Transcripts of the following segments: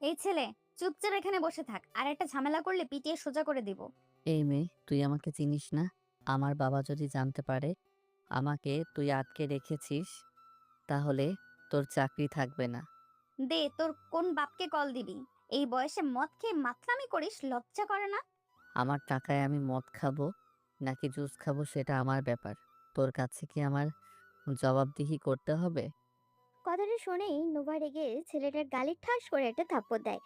এই ছেলে, চুপচাপ এখানে বসে থাক, আর একটা ঝামেলা করলে পিটিয়ে সোজা করে দিব। এই মেয়ে, তুই আমাকে চিনিস না? আমার বাবা যদি জানতে পারে আমাকে তুই আটকে রেখেছিস, তাহলে তোর চাকরি থাকবে না। দে, তোর কোন বাপকে কল দিবি? এই বয়সে মদ খেয়ে মাতলামি করিস, লজ্জা করে না? আমার টাকায় আমি মদ খাবো নাকি জুস খাবো সেটা আমার ব্যাপার। তোর কাছে কি আমার জবাবদিহি করতে হবে? কথাটা শুনেই নোভা রেগে ছেলেটার গালে ঠাস করে একটা থাপ্পড় দেয়।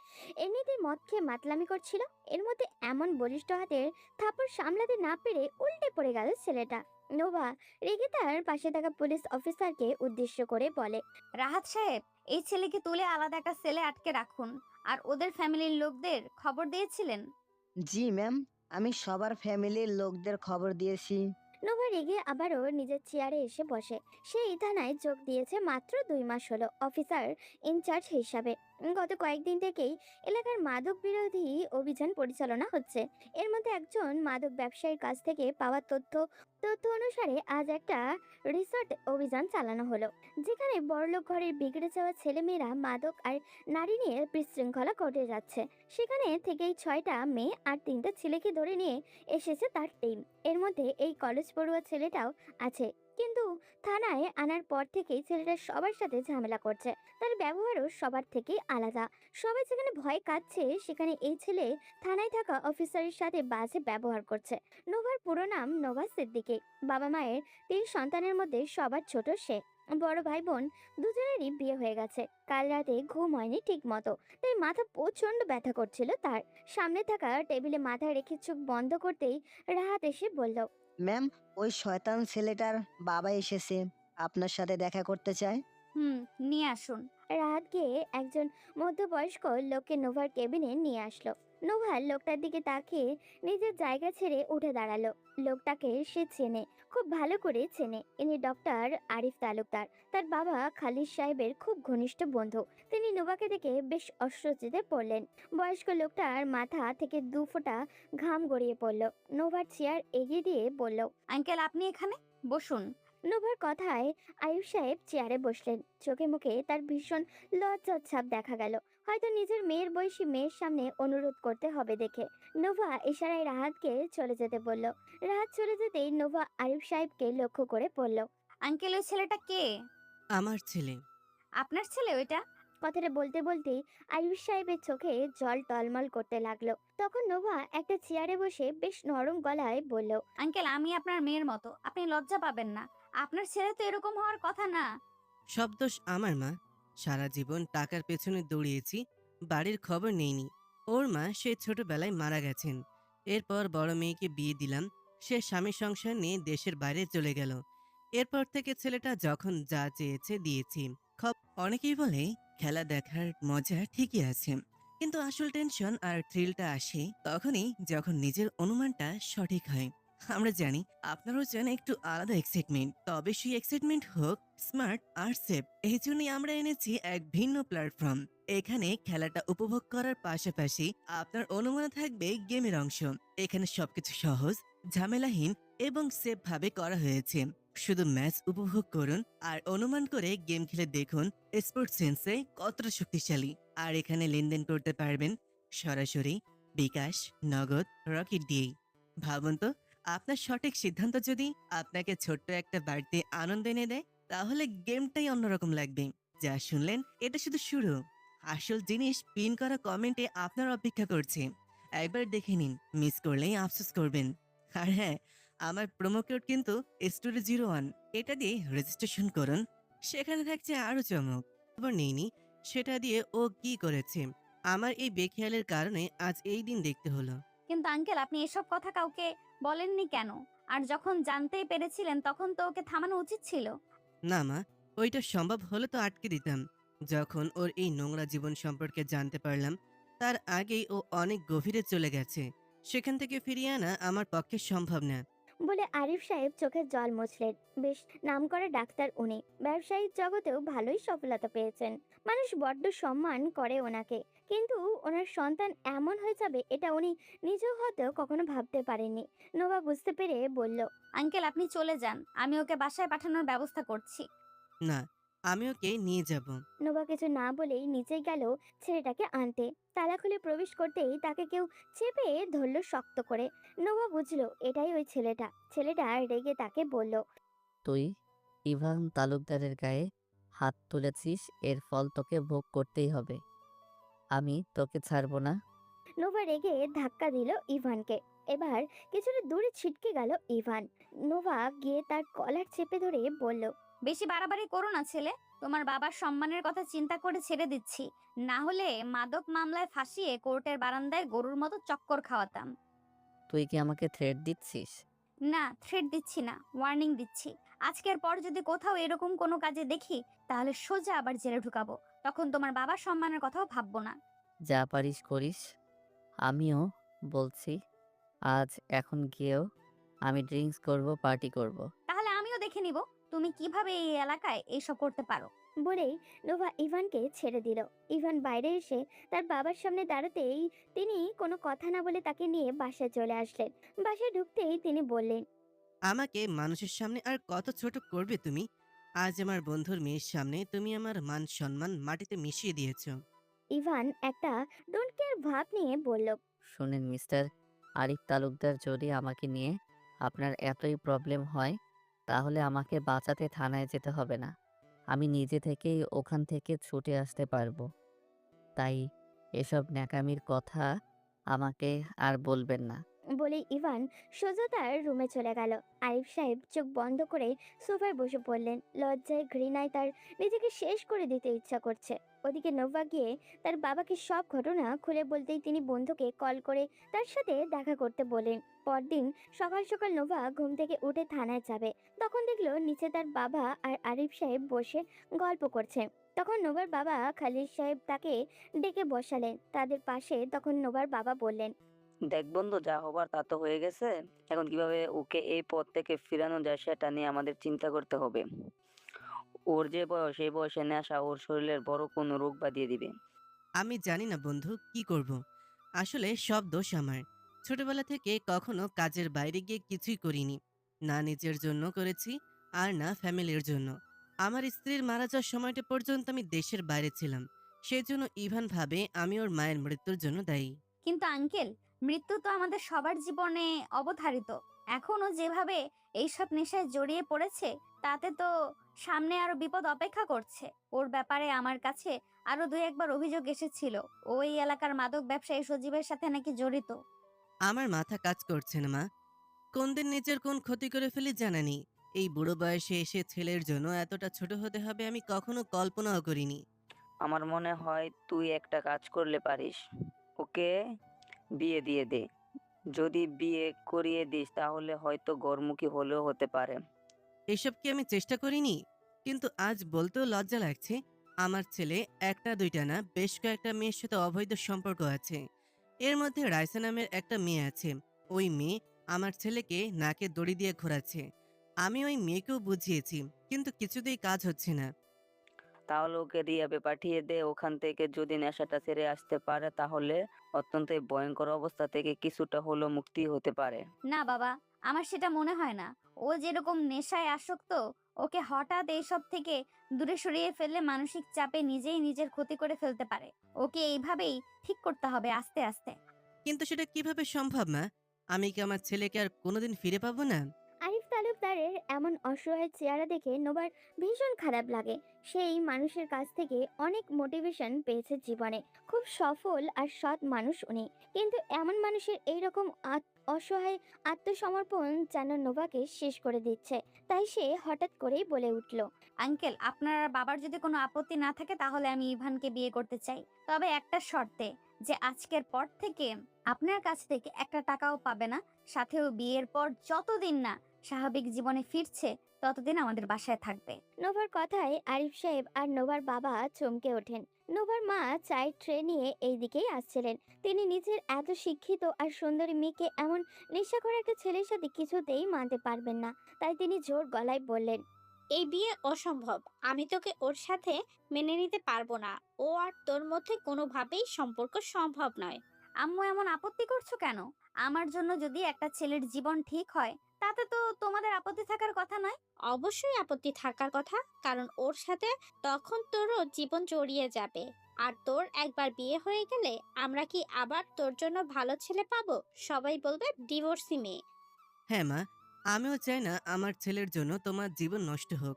এমনিতেই মদ খেয়ে মাতলামি করছিল, এর মধ্যে এমন বলিষ্ঠ হাতের থাপ্পড় সামলাতে না পেরে উল্টে পড়ে গেল ছেলেটা। নোভা রেগে তার পাশে থাকা পুলিশ অফিসারকে উদ্দেশ্য করে বলে, রাহাত সাহেব, এই ছেলেকে তুলে আলাদা একটা সেলে আটকে রাখুন। আর ওদের ফ্যামিলির লোকদের খবর দিয়েছিলেন? জি ম্যাম, আমি সবার ফ্যামিলির লোকদের খবর দিয়েছি। নোভা রেগে আবারও নিজের চেয়ারে এসে বসে। সে এই থানায় যোগ দিয়েছে মাত্র 2 মাস হলো অফিসার ইনচার্জ হিসাবে। গত কয়েকদিন থেকেই এলাকার মাদক বিরোধী অভিযান পরিচালনা হচ্ছে। এর মধ্যে একজন মাদক ব্যবসায়ীর কাছ থেকে পাওয়া তথ্য তথ্য অনুসারে আজ একটা রিসর্ট অভিযান চালানো হলো, যেখানে বড়লোক ঘরের বিগড়ে যাওয়া ছেলেমেয়েরা মাদক আর নারী নিয়ে বিশৃঙ্খলা ঘটে যাচ্ছে। সেখানে থেকেই 6টা মেয়ে আর 3টা ছেলেকে ধরে নিয়ে এসেছে তার টিম। এর মধ্যে এই কলেজ পড়ুয়া ছেলেটাও আছে, কিন্তু থানায় আনার পর থেকেই ছেলেটা সবার সাথে ঝামেলা করছে। তার ব্যবহারও সবার থেকেই আলাদা। সবাই যেখানে ভয় কাচ্ছে, সেখানে এই ছেলে থানায় থাকা অফিসারের সাথে বাজে ব্যবহার করছে। নোভার পুরো নাম নোভা সিদ্দিকী। বাবা মায়ের 3 সন্তানের মধ্যে সবার ছোট সে। বড় ভাই বোন দুজনেরই বিয়ে হয়ে গেছে। কাল রাতে ঘুম হয়নি ঠিক মতো, তাই মাথা প্রচন্ড ব্যথা করছিল তার। সামনে থাকা টেবিলে মাথা রেখে চোখ বন্ধ করতেই রাহাত এসে বলল, ম্যাম, ওই শয়তান ছেলেটার বাবা এসেছে, আপনার সাথে দেখা করতে চায়। হুম, নিয়ে আসুন। রাহাত গিয়ে একজন মধ্যবয়স্ক লোককে নোভার কেবিনে নিয়ে আসলো। নোভা লোকটার দিকে তাকিয়ে নিজের জায়গা ছেড়ে উঠে দাঁড়ালো। লোকটাকে সে চেনে, খুব ভালো করে চেনে। ইনি ডক্টর আরিফ তালুকদার, তার বাবা খালিদ সাহেবের খুব ঘনিষ্ঠ বন্ধু। তিনি নোভাকে দেখে বেশ অস্বস্তিতে পড়লেন। বয়স্ক লোকটার মাথা থেকে 2 ফোঁটা ঘাম গড়িয়ে পড়ল। নোভার চেয়ার এগিয়ে দিয়ে বলল, আঙ্কেল, আপনি এখানে বসুন। নোভার কথায় আয়ুব সাহেব চেয়ারে বসলেন। চোখে মুখে তার ভীষণ লজ্জার ছাপ দেখা গেল, হয়তো নিজের মেয়ের বয়সী মেয়ের সামনে অনুরোধ করতে হবে দেখে। নোভা ইশারায় রাহাতকে চলে যেতে বলল। রাহাত চলে যেতেই নোভা আয়ুব সাহেবকে লক্ষ্য করে বলল, আঙ্কেল, ওই ছেলেটা কে? আমার ছেলে। আপনার ছেলে ওইটা? কথাটা বলতে বলতেই আয়ুব সাহেবের চোখে জল টলমল করতে লাগলো। তখন নোভা একটা চেয়ারে বসে বেশ নরম গলায় বলল, আঙ্কেল, আমি আপনার মেয়ের মতো, আপনি লজ্জা পাবেন না। আপনার ছেলে তো এরকম হওয়ার কথা না। সব দোষ আমার মা। সারা জীবন টাকার পেছনে দৌড়িয়েছি, বাড়ির খবর নেইনি। ওর মা সে ছোটবেলায় মারা গেছেন। এরপর বড় মেয়েকে বিয়ে দিলাম, সে স্বামী সংসার নিয়ে দেশের বাইরে চলে গেল। এরপর থেকে ছেলেটা যখন যা চেয়েছে দিয়েছি। অনেকেই বলে খেলা দেখার মজা ঠিকই আছে, কিন্তু আসল টেনশন আর থ্রিলটা আসে তখনই যখন নিজের অনুমানটা সঠিক হয়। আমরা জানি আপনারও চান একটু আলাদা এক্সাইটমেন্ট, তবে সেই এক্সাইটমেন্ট হোক স্মার্ট আর সেফ। এই জন্যই আমরা এনেছি এক ভিন্ন প্ল্যাটফর্ম। এখানে খেলাটা উপভোগ করার পাশাপাশি আপনার অনুমান থাকবে গেমের অংশ। এখানে সবকিছু সহজ, ঝামেলাহীন এবং সেফ ভাবে করা হয়েছে। শুধু ম্যাচ উপভোগ করুন আর অনুমান করে গেম খেলে দেখুন স্পোর্টস সেন্সে কতটা শক্তিশালী। আর এখানে লেনদেন করতে পারবেন সরাসরি, বিকাশ, নগদ, রকেট দিয়েই। ভাবুন তো, আপনার সঠিক সিদ্ধান্ত যদি আপনাকে ছোট্ট একটা বাড়িতে আনন্দ এনে দেয়, তাহলে গেমটাই অন্যরকম লাগবে। যা শুনলেন এটা শুধু শুরু, আসল জিনিস পিন করা কমেন্টে আপনার অপেক্ষা করছে। একবার দেখে নিন, মিস করলেই আফসোস করবেন। আর হ্যাঁ, আমার প্রোমো কোড কিন্তু স্টোরি 01, এটা দিয়ে রেজিস্ট্রেশন করুন। সেখানে থাকছে আরো চমক। খবর নেইনি সেটা দিয়ে ও কি করেছে। আমার এই বেখেয়ালের কারণে আজ এই দিন দেখতে হলো। কিন্তু আঙ্কেল, আপনি এসব কথা কাউকে বলেননি কেন? আর যখন জানতেই পেরেছিলেন তখন তো ওকে থামানো উচিত ছিল। না মা, ওইটা সম্ভব হলে তো আটকে দিতাম। যখন ওর এই নোংরা জীবন সম্পর্কে জানতে পারলাম, তার আগেই ও অনেক গভীরে চলে গেছে। সেখান থেকে ফিরিয়ে আনা আমার পক্ষে সম্ভব না। বলে আরিফ সাহেব চোখের জল মুছলেন। বেশ নামকরা ডাক্তার উনি, ব্যবসায়িক জগতেও ভালোই সফলতা পেয়েছেন। মানুষ বড্ড সম্মান করে ওনাকে, কিন্তু ওনার সন্তান এমন হয়ে যাবে এটা উনি নিজেও হয়তো কখনো ভাবতে পারেননি। নোভা বুঝতে পেরে বলল, আঙ্কেল, আপনি চলে যান, আমি ওকে বাসায় পাঠানোর ব্যবস্থা করছি। না, আমি ওকে নিয়ে যাব। নোভা কিছু না বলেই নিচে গেল ছেলেটাকে আনতে। তালা খুলে প্রবেশ করতেই তাকে কেউ চেপে ধরলো শক্ত করে। নোভা বুঝলো এটাই ওই ছেলেটা। ছেলেটা রেগে তাকে বলল, তুই ইভান তালুকদারের গায়ে হাত তুলেছিস, এর ফল তোকে ভোগ করতেই হবে। আমি তোকে ছাড়বো না। নোভা রেগে ধাক্কা দিল ইভানকে। এবার কিছুটা দূরে ছিটকে গেল ইভান। নোভা গিয়ে তার কলার চেপে ধরে বলল, বেশি বাড়াবাড়ি করো না ছেলে। তোমার বাবার সম্মানের কথা চিন্তা করে ছেড়ে দিচ্ছি, না হলে মাদক মামলায় ফাঁসিয়ে কোর্টের বারান্দায় গরুর মতো চক্কর খাওয়াতাম। তুই কি আমাকে থ্রেট দিচ্ছিস? না, থ্রেট দিচ্ছি না, ওয়ার্নিং দিচ্ছি। আজকের পর যদি কোথাও এরকম কোনো কাজে দেখি, তাহলে সোজা আবার জেলে ঢুকাবো। তখন তোমার বাবার সম্মানের কথাও ভাববো না। যা পারিস করিস। আমিও বলছি, আজ এখন গিয়েও আমি ড্রিঙ্কস করব, পার্টি করব। তাহলে আমিও দেখে নিব তুমি কিভাবে এই এলাকায় এইসব করতে পারো। বলেই নোভা ইভানকে ছেড়ে দিল। ইভান বাইরে এসে তার বাবার সামনে দাঁড়াতেই তিনি কোনো কথা না বলে তাকে নিয়ে বাসায় চলে আসলেন। বাসায় ঢুকতেই তিনি বললেন, আমাকে মানুষের সামনে আর কত ছোট করবে তুমি? আজ আমার বন্ধুর মেয়ের সামনে তুমি আমার মান সম্মান মাটিতে মিশিয়ে দিয়েছো। ইভান একটা ডোন্ট কেয়ার ভাব নিয়ে বলল, শুনেন মিস্টার আরিফ তালুকদার, যদি আমাকে নিয়ে আপনার এতই প্রবলেম হয়, তাহলে আমাকে বাঁচাতে থানায় যেতে হবে না। আমি নিজে থেকেই ওখান থেকে ছুটে আসতে পারবো। তাই এসব ন্যাকামির কথা আমাকে আর বলবেন না। বলেই ইভান সোজা তার রুমে চলে গেল। আরিফ সাহেব চোখ বন্ধ করে সোফায় বসে পড়লেন। লজ্জায় ঘৃণায় তার নিজেকে শেষ করে দিতে ইচ্ছা করছে। ওদিকে নোভা গিয়ে তার বাবাকে সব ঘটনা খুলে বলতেই তিনি বন্ধুকে কল করে তার সাথে দেখা করতে বলেন। পরদিন সকাল সকাল নোভা ঘুম থেকে উঠে থানায় যাবে। তখন দেখলো নিচে তার বাবা আর আরিফ সাহেব বসে গল্প করছে। তখন নোভার বাবা খালিদ সাহেব তাকে ডেকে বসালেন তাদের পাশে। তখন নোভার বাবা বললেন, দেখ বন্ধু, যা হবার তা তো হয়ে গেছে। এখন কিভাবে ওকে এই পথ থেকে ফিরানো যায় সেটা নিয়ে আমাদের চিন্তা করতে হবে। ওর যে বয়স, এই বয়সে নেশা ওর শরীরের বড় কোনো রোগ বাঁধিয়ে দিবে। আমি জানি না বন্ধু, কি করব। আসলে সব দোষ আমার। ছোটবেলা থেকে কখনো কাজের বাইরে গিয়ে কিছুই করিনি। না নিজের জন্য করেছি, আর না ফ্যামিলির জন্য। আমার স্ত্রীর মারা যাওয়ার সময়টা পর্যন্ত আমি দেশের বাইরে ছিলাম। সেজন্য ইভান ভাবে আমি ওর মায়ের মৃত্যুর জন্য দায়ী। কিন্তু আঙ্কেল, মৃত্যু তো আমাদের সবার জীবনে অবধারিত। এখনো যেভাবে এইসব নেশায় জড়িয়ে পড়েছে, তাতে তো সামনে আরো বিপদ অপেক্ষা করছে। ওর ব্যাপারে আমার কাছে আরো দুই একবার অভিযোগ এসেছিল। ওই এলাকার মাদক ব্যবসায়ী সজীবের সাথে নাকি জড়িত। আমার মাথা কাজ করছে না মা। কোন দিন নিজের কোন ক্ষতি করে ফেলি জানা নেই। এই বুড়ো বয়সে এসে ছেলের জন্য এতটা ছোট হতে হবে আমি কখনো কল্পনাও করিনি। আমার মনে হয় তুই একটা কাজ করলে পারিস। ওকে বিয়ে দিয়ে দে। যদি বিয়ে করিয়ে দিস তাহলে হয়তো গরমুখী হলেও হতে পারে। এসব কি আমি চেষ্টা করিনি? কিন্তু আজ বলতেও লজ্জা লাগছে, আমার ছেলে একটা দুইটা না, বেশ কয়েকটা মেয়ের সাথে অবৈধ সম্পর্ক আছে। এর মধ্যে রাইসা নামের একটা মেয়ে আছে। ওই মেয়ে আমার ছেলেকে নাকে দড়ি দিয়ে ঘোরাচ্ছে। আমি ওই মেয়েকেও বুঝিয়েছি, কিন্তু কিছুতেই কাজ হচ্ছে না। তাহলে ওকে রিয়াবে পাঠিয়ে দে। ওখান থেকে যদি নেশাটা ছেড়ে আসতে পারে তাহলে অত্যন্ত এই ভয়ঙ্কর অবস্থা থেকে কিছুটা হলেও মুক্তি হতে পারে। না বাবা, আমার সেটা মনে হয় না। ও যেরকম নেশায় আসক্ত, ওকে হঠাৎ এইসব থেকে দূরে সরিয়ে ফেললে মানসিক চাপে নিজেই নিজের ক্ষতি করে ফেলতে পারে। ওকে এইভাবেই ঠিক করতে হবে, আস্তে আস্তে। কিন্তু সেটা কিভাবে সম্ভব মা? আমি কি আমার ছেলেকে আর কোনোদিন ফিরে পাবো না? আরিফ তালুকদারের এমন অসহায় চেহারা দেখে নোবার ভীষণ খারাপ লাগে। সেই মানুষের কাছ থেকে অনেক মোটিভেশন পেয়েছে জীবনে। খুব সফল আর সৎ মানুষ উনি। কিন্তু এমন মানুষের এইরকম অসহায় আত্মসমর্পণ যেন নোভাকে শেষ করে দিচ্ছে। তাই সে হঠাৎ করেই বলে উঠল, আঙ্কেল, আপনার বাবার যদি কোনো আপত্তি না থাকে তাহলে আমি ইভানকে বিয়ে করতে চাই, তবে একটা শর্তে, যে আজকের পর থেকে আপনার কাছ থেকে একটা টাকাও পাবে না। সাথেও বিয়ের পর যতদিন না স্বাভাবিক জীবনে ফিরছে ততদিন আমাদের বাসায় থাকবে। নোভার কথায় আরিফ সাহেব আর নোভার বাবা চমকে ওঠেন। নোভার মা চায়ের ট্রে নিয়ে এই দিকেই আসছিলেন। তিনি নিজের এত শিক্ষিত আর সুন্দরী মেয়েকে এমন নেশাখোর একটা ছেলের সাথে কিছুতেই মানতে পারবেন না। তাই তিনি জোর গলায় বললেন, এই বিয়ে অসম্ভব। আমি তোকে ওর সাথে মেনে নিতে পারবো না। ও আর তোর মধ্যে কোনোভাবেই সম্পর্ক সম্ভব নয়। আম্মু এমন আপত্তি করছো কেন? আমার জন্য যদি একটা ছেলের জীবন ঠিক হয় তাতে তো তোমাদের আপত্তি থাকার কথা নয়। অবশ্যই আপত্তি থাকার কথা, কারণ ওর সাথে তখন তোরও জীবন জড়িয়ে যাবে। আর তোর একবার বিয়ে হয়ে গেলে আমরা কি আবার তোর জন্য ভালো ছেলে পাবো? সবাই বলবে ডিভোর্সি মেয়ে। হ্যাঁ মা, আমিও চাই না আমার ছেলের জন্য তোমার জীবন নষ্ট হোক।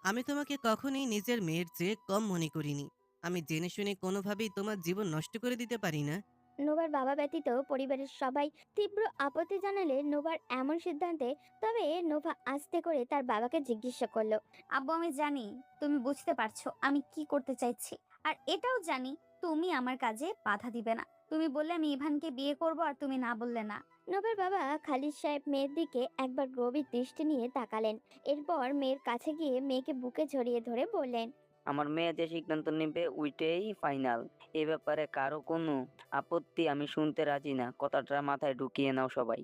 আমি তোমাকে কখনোই নিজের মেয়ের চেয়ে কম মনে করিনি। আমি জেনে শুনে কোনোভাবেই তোমার জীবন নষ্ট করে দিতে পারি না। নোভার বাবা ব্যতীত পরিবারের সবাই তীব্র আপত্তি জানালে নোভার এমন সিদ্ধান্তে তবে নোভা আস্তে করে তার বাবাকে জিজ্ঞাসা করলো। আব্বু, আমি জানি তুমি বুঝতে পারছো আমি কি করতে চাইছি, আর এটাও জানি তুমি আমার কাজে বাধা দিবে না। তুমি বললে আমি ইভানকে বিয়ে করব, আর তুমি না বললে না। নোভার বাবা খালিদ সাহেব মেয়ের দিকে একবার গভীর দৃষ্টি নিয়ে তাকালেন। এরপর মেয়ের কাছে গিয়ে মেয়েকে বুকে জড়িয়ে ধরে বললেন, আমার মেয়ে যে সিদ্ধান্ত নেবে ওইটাই ফাইনাল। এ ব্যাপারে কারো কোনো আপত্তি আমি শুনতে রাজি না। কথাটা মাথায় ঢুকিয়ে নাও সবাই।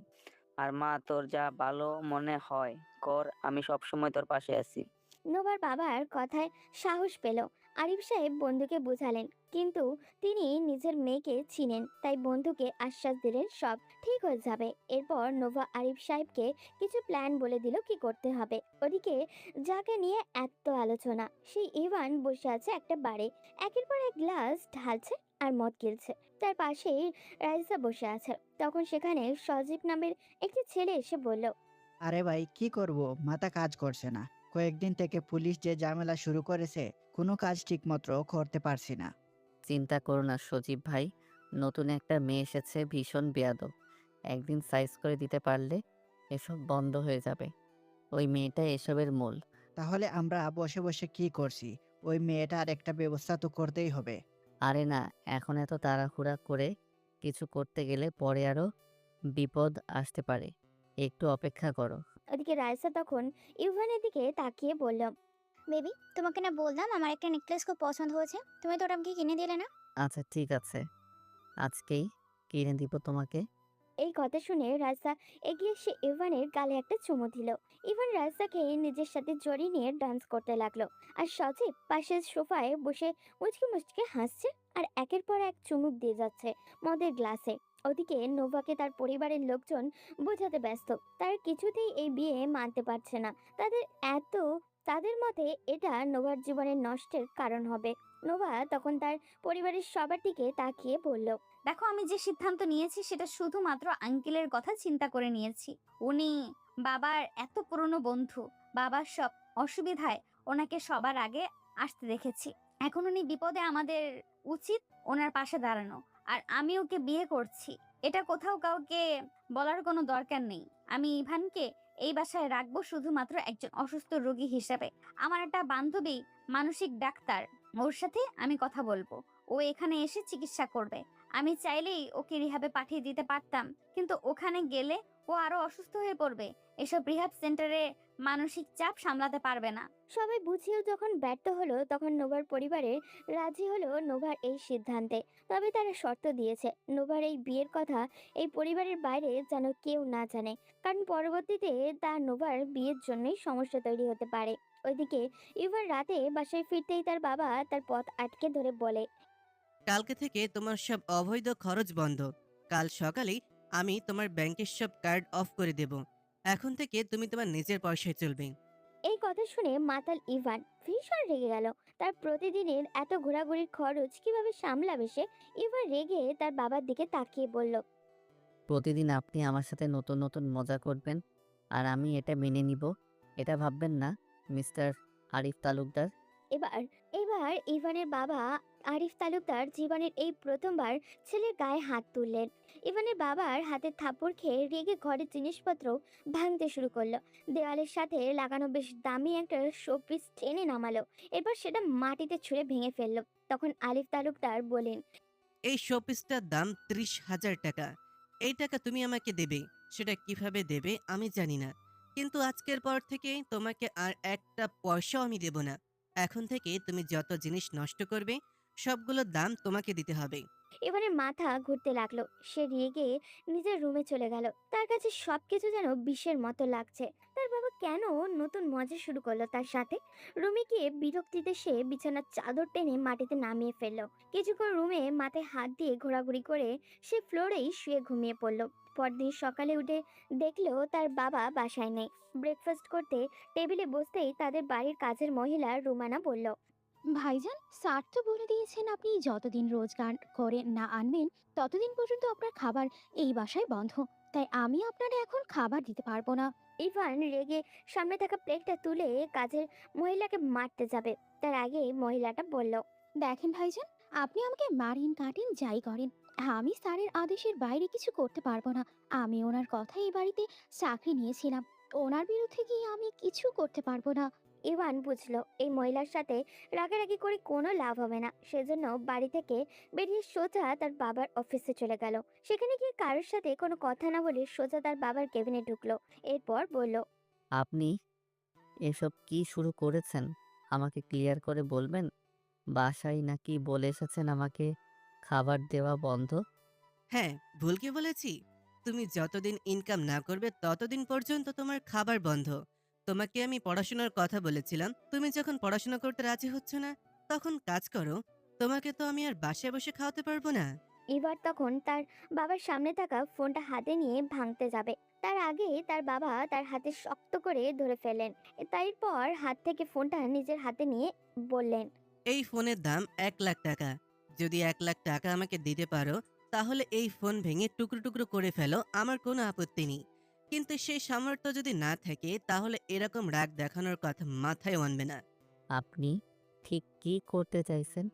আর মা, তোর যা ভালো মনে হয় কর, আমি সবসময় তোর পাশে আছি। নোভার বাবার কথায় সাহস পেল। আরিফ সাহেব বন্ধুকে বোঝালেন, কিন্তু তিনি নিজের মেয়েকে চিনেন, তাই বন্ধুকে আশ্বাস দিলেন সব ঠিক হয়ে যাবে। এরপর নোভা আরিফ সাহেবকে কিছু প্ল্যান বলে দিল কি করতে হবে। ওদিকে যাকে নিয়ে এত আলোচনা, সেই ইভান বসে আছে একটা বারে, একের পর এক গ্লাস ঢালছে আর মদ গিলছে। তার পাশেই রাইসা বসে আছে। তখন সেখানে সজীব নামের একটি ছেলে এসে বলল, আরে ভাই, কি করব, মাথা কাজ করছে না। কয়েকদিন থেকে পুলিশ যে ঝামেলা শুরু করেছে, কোনো কাজ ঠিকমতো করতে পারছি না। চিন্তা করো না সজীব ভাই, নতুন একটা মেয়ে এসেছে ভীষণ বেয়াদব। একদিন সাইজ করে দিতে পারলে এসব বন্ধ হয়ে যাবে। ওই মেয়েটা এসবের মূল। তাহলে আমরা বসে বসে কি করছি? ওই মেয়েটার একটা ব্যবস্থা তো করতেই হবে। আরে না, এখন এত তাড়াহুড়া করে কিছু করতে গেলে পরে আরো বিপদ আসতে পারে। একটু অপেক্ষা করো। ওদিকে রাইসা তখন ইভানের দিকে তাকিয়ে বলল, বেবি, তোমাকে না বললাম আমার একটা নেকলেস খুব পছন্দ হয়েছে, তুমি তো ওটা আমাকে কিনে দিলে না? আচ্ছা ঠিক আছে, আজকেই কিনে দিব তোমাকে। এই কথা শুনে রাইসা এগিয়ে এসে ইভানের গালে একটা চুমু দিল। ইভান রাইসাকে নিজের সাথে জড়িয়ে নিয়ে ডান্স করতে লাগলো। আর সজীব পাশের সোফায় বসে মুচকি মুচকি হাসছে আর একের পর এক চুমুক দিয়ে যাচ্ছে মদের গ্লাসে। ওদিকে নোভাকে তার পরিবারের লোকজন বোঝাতে ব্যস্ত, তার কিছুতেই এই বিয়ে মানতে পারছে না। তাদের এত তাদের মতে এটা নোভার জীবনের নষ্টের কারণ হবে। নোভা তখন তার পরিবারের সবার দিকে তাকিয়ে বলল, দেখো, আমি যে সিদ্ধান্ত নিয়েছি সেটা শুধুমাত্র আঙ্কেলের কথা চিন্তা করে নিয়েছি। উনি বাবার এত পুরনো বন্ধু, বাবার সব অসুবিধায় ওনাকে সবার আগে আসতে দেখেছি। এখন উনি বিপদে, আমাদের উচিত ওনার পাশে দাঁড়ানো। আর আমি ওকে বিয়ে করছি, এটা কোথাও কাউকে বলার কোনো দরকার নেই। আমি ইভানকে এই বাসায় রাখবো শুধুমাত্র একজন অসুস্থ রোগী হিসেবে। আমার একটা বান্ধবী মানসিক ডাক্তার, ওর সাথে আমি কথা বলবো। ও এখানে এসে চিকিৎসা করবে। আমি চাইলেই ওকে রিহাবে পাঠিয়ে দিতে পারতাম, কিন্তু ওখানে গেলে ও আরো অসুস্থ হয়ে পড়বে। এসব রিহাব সেন্টারে মানসিক চাপ সামলাতে পারবে না। সবাই বুঝিয়েও যখন ব্যর্থ হলো, তখন নোভার পরিবারে রাজি হলো নোভার এই সিদ্ধান্তে। তবে তারা শর্ত দিয়েছে, নোভার এই বিয়ের কথা এই পরিবারের বাইরে যেন কেউ না জানে, কারণ পরবর্তীতে তা নোভার বিয়ের জন্যই সমস্যা তৈরি হতে পারে। ওইদিকে ইভান রাতে বাসায় ফিরতেই তার বাবা তার পথ আটকে ধরে বলে, কালকে থেকে তোমার সব অবৈধ খরচ বন্ধ। কাল সকালেই আমি তোমার ব্যাংকের সব কার্ড অফ করে দেব। এখন থেকে তুমি তোমার নিজের পয়সায় চলবে। এই কথা শুনে মাতাল ইভান ভীষণ রেগে গেল। তার প্রতিদিনের এত ঘোরাঘুরির খরচ কিভাবে সামলাবে সে? ইভান রেগে তার বাবার দিকে তাকিয়ে বলল, প্রতিদিন আপনি আমার সাথে নতুন নতুন মজা করবেন আর আমি এটা মেনে নিব, এটা ভাববেন না মিস্টার আরিফ তালুকদার। এবার এবার ইভানের বাবা আরিফ তালুকদার জীবনের এই প্রথমবার ছেলের গায়ে হাত তুললেন। ইভানের বাবার হাতে থাপ্পড় খেয়ে রেগে ঘরের জিনিসপত্র ভাঙতে শুরু করলো। দেওয়ালের সাথে লাগানো বেশ দামি একটা শোপিস টেনে নামালো। এরপর সেটা মাটিতে ছুঁড়ে ভেঙে ফেললো। তখন আরিফ তালুকদার বলেন, এই শোপিসটার দাম 30,000 টাকা। এই টাকা তুমি আমাকে দেবে। সেটা কিভাবে দেবে আমি জানি না, কিন্তু আজকের পর থেকে তোমাকে আর একটা পয়সাও আমি দেব না। এখন থেকে তুমি যত জিনিস নষ্ট করবে সবগুলোর দাম তোমাকে দিতে হবে। ইভানের মাথা ঘুরতে লাগলো। সে রেগে নিজের রুমে চলে গেল। তার কাছে সবকিছু যেন বিষের মতো লাগছে। তার বাবা কেন নতুন মজা শুরু করলো তার সাথে? রুমে গিয়ে বিরক্তিতে সে বিছানার চাদর টেনে মাটিতে নামিয়ে ফেললো। কিছুক্ষণ রুমে মাথায় হাত দিয়ে ঘোরাঘুরি করে সে ফ্লোরেই শুয়ে ঘুমিয়ে পড়লো। পরদিন সকালে উঠে দেখলো তার বাবা বাসায় নেই। ব্রেকফাস্ট করতে টেবিলে বসতেই তাদের বাড়ির কাজের মহিলা রুমানা বলল, ভাইজান, স্যার তো বলে দিয়েছেন আপনি যতদিন রোজগার করে না আনবেন ততদিন পর্যন্ত আপনার খাবার এই বাসায় বন্ধ। তাই আমি আপনার এখন খাবার দিতে পারবো না। ইভান রেগে সামনে থাকা প্লেটটা তুলে কাজের মহিলাকে মারতে যাবে, তার আগে মহিলাটা বলল, দেখেন ভাইজান, আপনি আমাকে মারেন কাটেন যাই করেন, আমি স্যারের আদেশের বাইরে কিছু করতে পারবো না। আমি ওনার কথা এই বাড়িতে চাকরি নিয়েছিলাম, ওনার বিরুদ্ধে গিয়ে আমি কিছু করতে পারবো না। ইভান বুঝলো এই মহিলার সাথে রাগারাগি করে কোনো লাভ হবে না। সেজন্য বাড়ি থেকে বেরিয়ে সোজা তার বাবার অফিসে চলে গেল। সেখানে গিয়ে কারোর সাথে কোনো কথা না বলে সোজা তার বাবার কেবিনে ঢুকলো। এরপর বলল, আপনি এসব কি শুরু করেছেন? আমাকে ক্লিয়ার করে বলবেন? বাসায় নাকি বলে এসেছেন আমাকে খাবার দেওয়া বন্ধ? হ্যাঁ, ভুল কি বলেছি? তুমি যতদিন ইনকাম না করবে ততদিন পর্যন্ত তোমার খাবার বন্ধ। তোমাকে আমি পড়াশোনার কথা বলেছিলাম, তুমি যখন পড়াশোনা করতে রাজি হচ্ছ না তখন কাজ করো। তোমাকে তো আমি আর বাসায় বসে খাওয়াতে পারবো না। এবার তখন তার বাবার সামনে থাকা ফোনটা হাতে নিয়ে ভাঙতে যাবে। তার আগে তার বাবা তার হাতে শক্ত করে ধরে ফেলেন। তারপর হাত থেকে ফোনটা নিজের হাতে নিয়ে বললেন, এই ফোনের দাম 1,00,000 টাকা। যদি 1,00,000 টাকা আমাকে দিতে পারো তাহলে এই ফোন ভেঙে টুকরো টুকরো করে ফেলো, আমার কোনো আপত্তি নেই। কিন্তু সেই সামর্থ্য যদি না থাকে তাহলে এরকম রাগ দেখানোর কথা মাথায় আনবে না। আপনি ঠিক কি করতে চাইছেন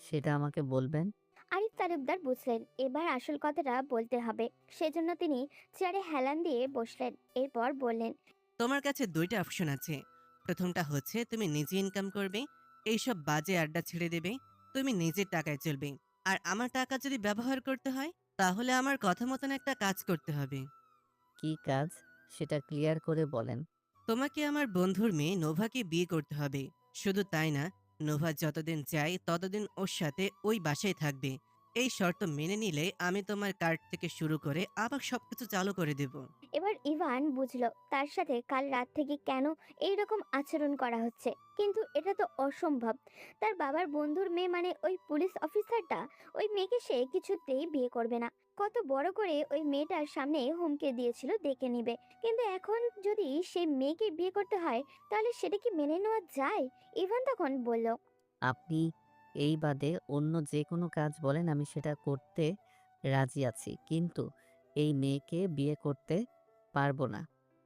সেটা আমাকে বলবেন? আরিফ তালুকদার বুঝলেন এবার আসল কথাটা বলতে হবে। সেজন্য তিনি চেয়ারে হেলান দিয়ে বসলেন। এরপর বললেন, তোমার কাছে দুইটা অপশন আছে। প্রথমটা হচ্ছে তুমি নিজে ইনকাম করবে, এইসব বাজে আড্ডা ছেড়ে দেবে, তুমি নিজের টাকায় চলবে। আর আমার টাকা যদি ব্যবহার করতে হয় তাহলে আমার কথা মতন একটা কাজ করতে হবে। কি কাজ সেটা ক্লিয়ার করে বলেন। তোমাকে আমার বন্ধুর মেয়ে নোভাকে বিয়ে করতে হবে। শুধু তাই না, নোভা যতদিন চাই ততদিন ওর সাথে ওই বাসায় থাকবে। এই শর্ত মেনে নিলে আমি তোমার কার্ড থেকে শুরু করে আবার সবকিছু চালু করে দেব। এবার ইভান বুঝলো তার সাথে কাল রাত থেকে কেন এই রকম আচরণ করা হচ্ছে। কিন্তু এটা তো অসম্ভব। তার বাবার বন্ধুর মেয়ে মানে ওই পুলিশ অফিসারটা, ওই মেয়েকে সে কিছুতেই বিয়ে করবে না। কত বড় করে ওই মেয়েটার সামনে হুমকি দিয়েছিল দেখে নিবে, কিন্তু এখন যদি সেই মেয়েকে বিয়ে করতে হয় তাহলে সেটা কি মেনে নেওয়া যায়? ইভান তখন বলল, আপনি এই বাদে অন্য যে কোনো কাজ বলেন, আমি সেটা করতে রাজি আছি, কিন্তু এই মেয়েকে বিয়ে করতে পারবো না।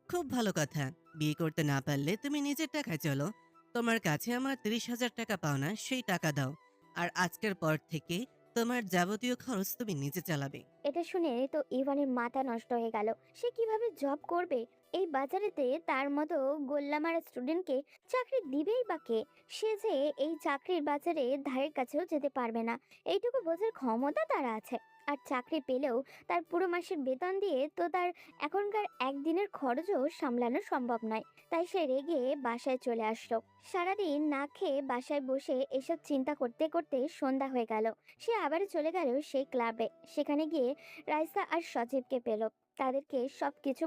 খুব ভালো কথা। বিয়ে করতে না পারলে তুমি নিজের টাকায় চলো। তোমার কাছে আমার 30,000 টাকা পাওনা, সেই টাকা দাও। আর আজকের পর থেকে তোমার যাবতীয় খরচ তুমি নিজে চালাবে। এটা শুনে তো ইভানের মাথা নষ্ট হয়ে গেল। সে কিভাবে জব করবে? এই বাজারেতে তার মতো গোল্লামারা স্টুডেন্টকে চাকরি দিবেই বা কে? সে যে এই চাকরির বাজারে ধারের কাছেও যেতে পারবে না, এইটুকু বোঝার ক্ষমতা তার আছে। আর চাকরি পেলেও তার পুরো মাসের বেতন দিয়ে তো তার এখনকার একদিনের খরচও সামলানো সম্ভব নয়। তাই সে রেগে বাসায় চলে আসলো। সারাদিন না খেয়ে বাসায় বসে এসব চিন্তা করতে করতে সন্ধ্যা হয়ে গেল। সে আবার চলে গেল সেই ক্লাবে। সেখানে গিয়ে রাইসা আর সজীবকে পেল। তাদেরকে সবকিছু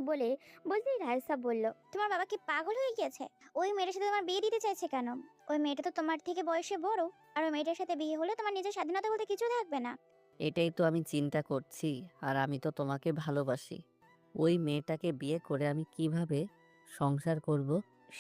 বলতেই রাইসা বলল, তোমার বাবা কি পাগল হয়ে গিয়েছে? ওই মেয়েটার সাথে তোমার বিয়ে দিতে চাইছে কেন? ওই মেয়েটা তো তোমার থেকে বয়সে বড়, আর ওই মেয়েটার সাথে বিয়ে হলে তোমার নিজের স্বাধীনতা বলতে কিছু থাকবে না। এটাই তো আমি চিন্তা করছি। আর আমি তো তোমাকে ভালোবাসি। ওই মেয়েটাকে বিয়ে করে আমি কিভাবে সংসার করব?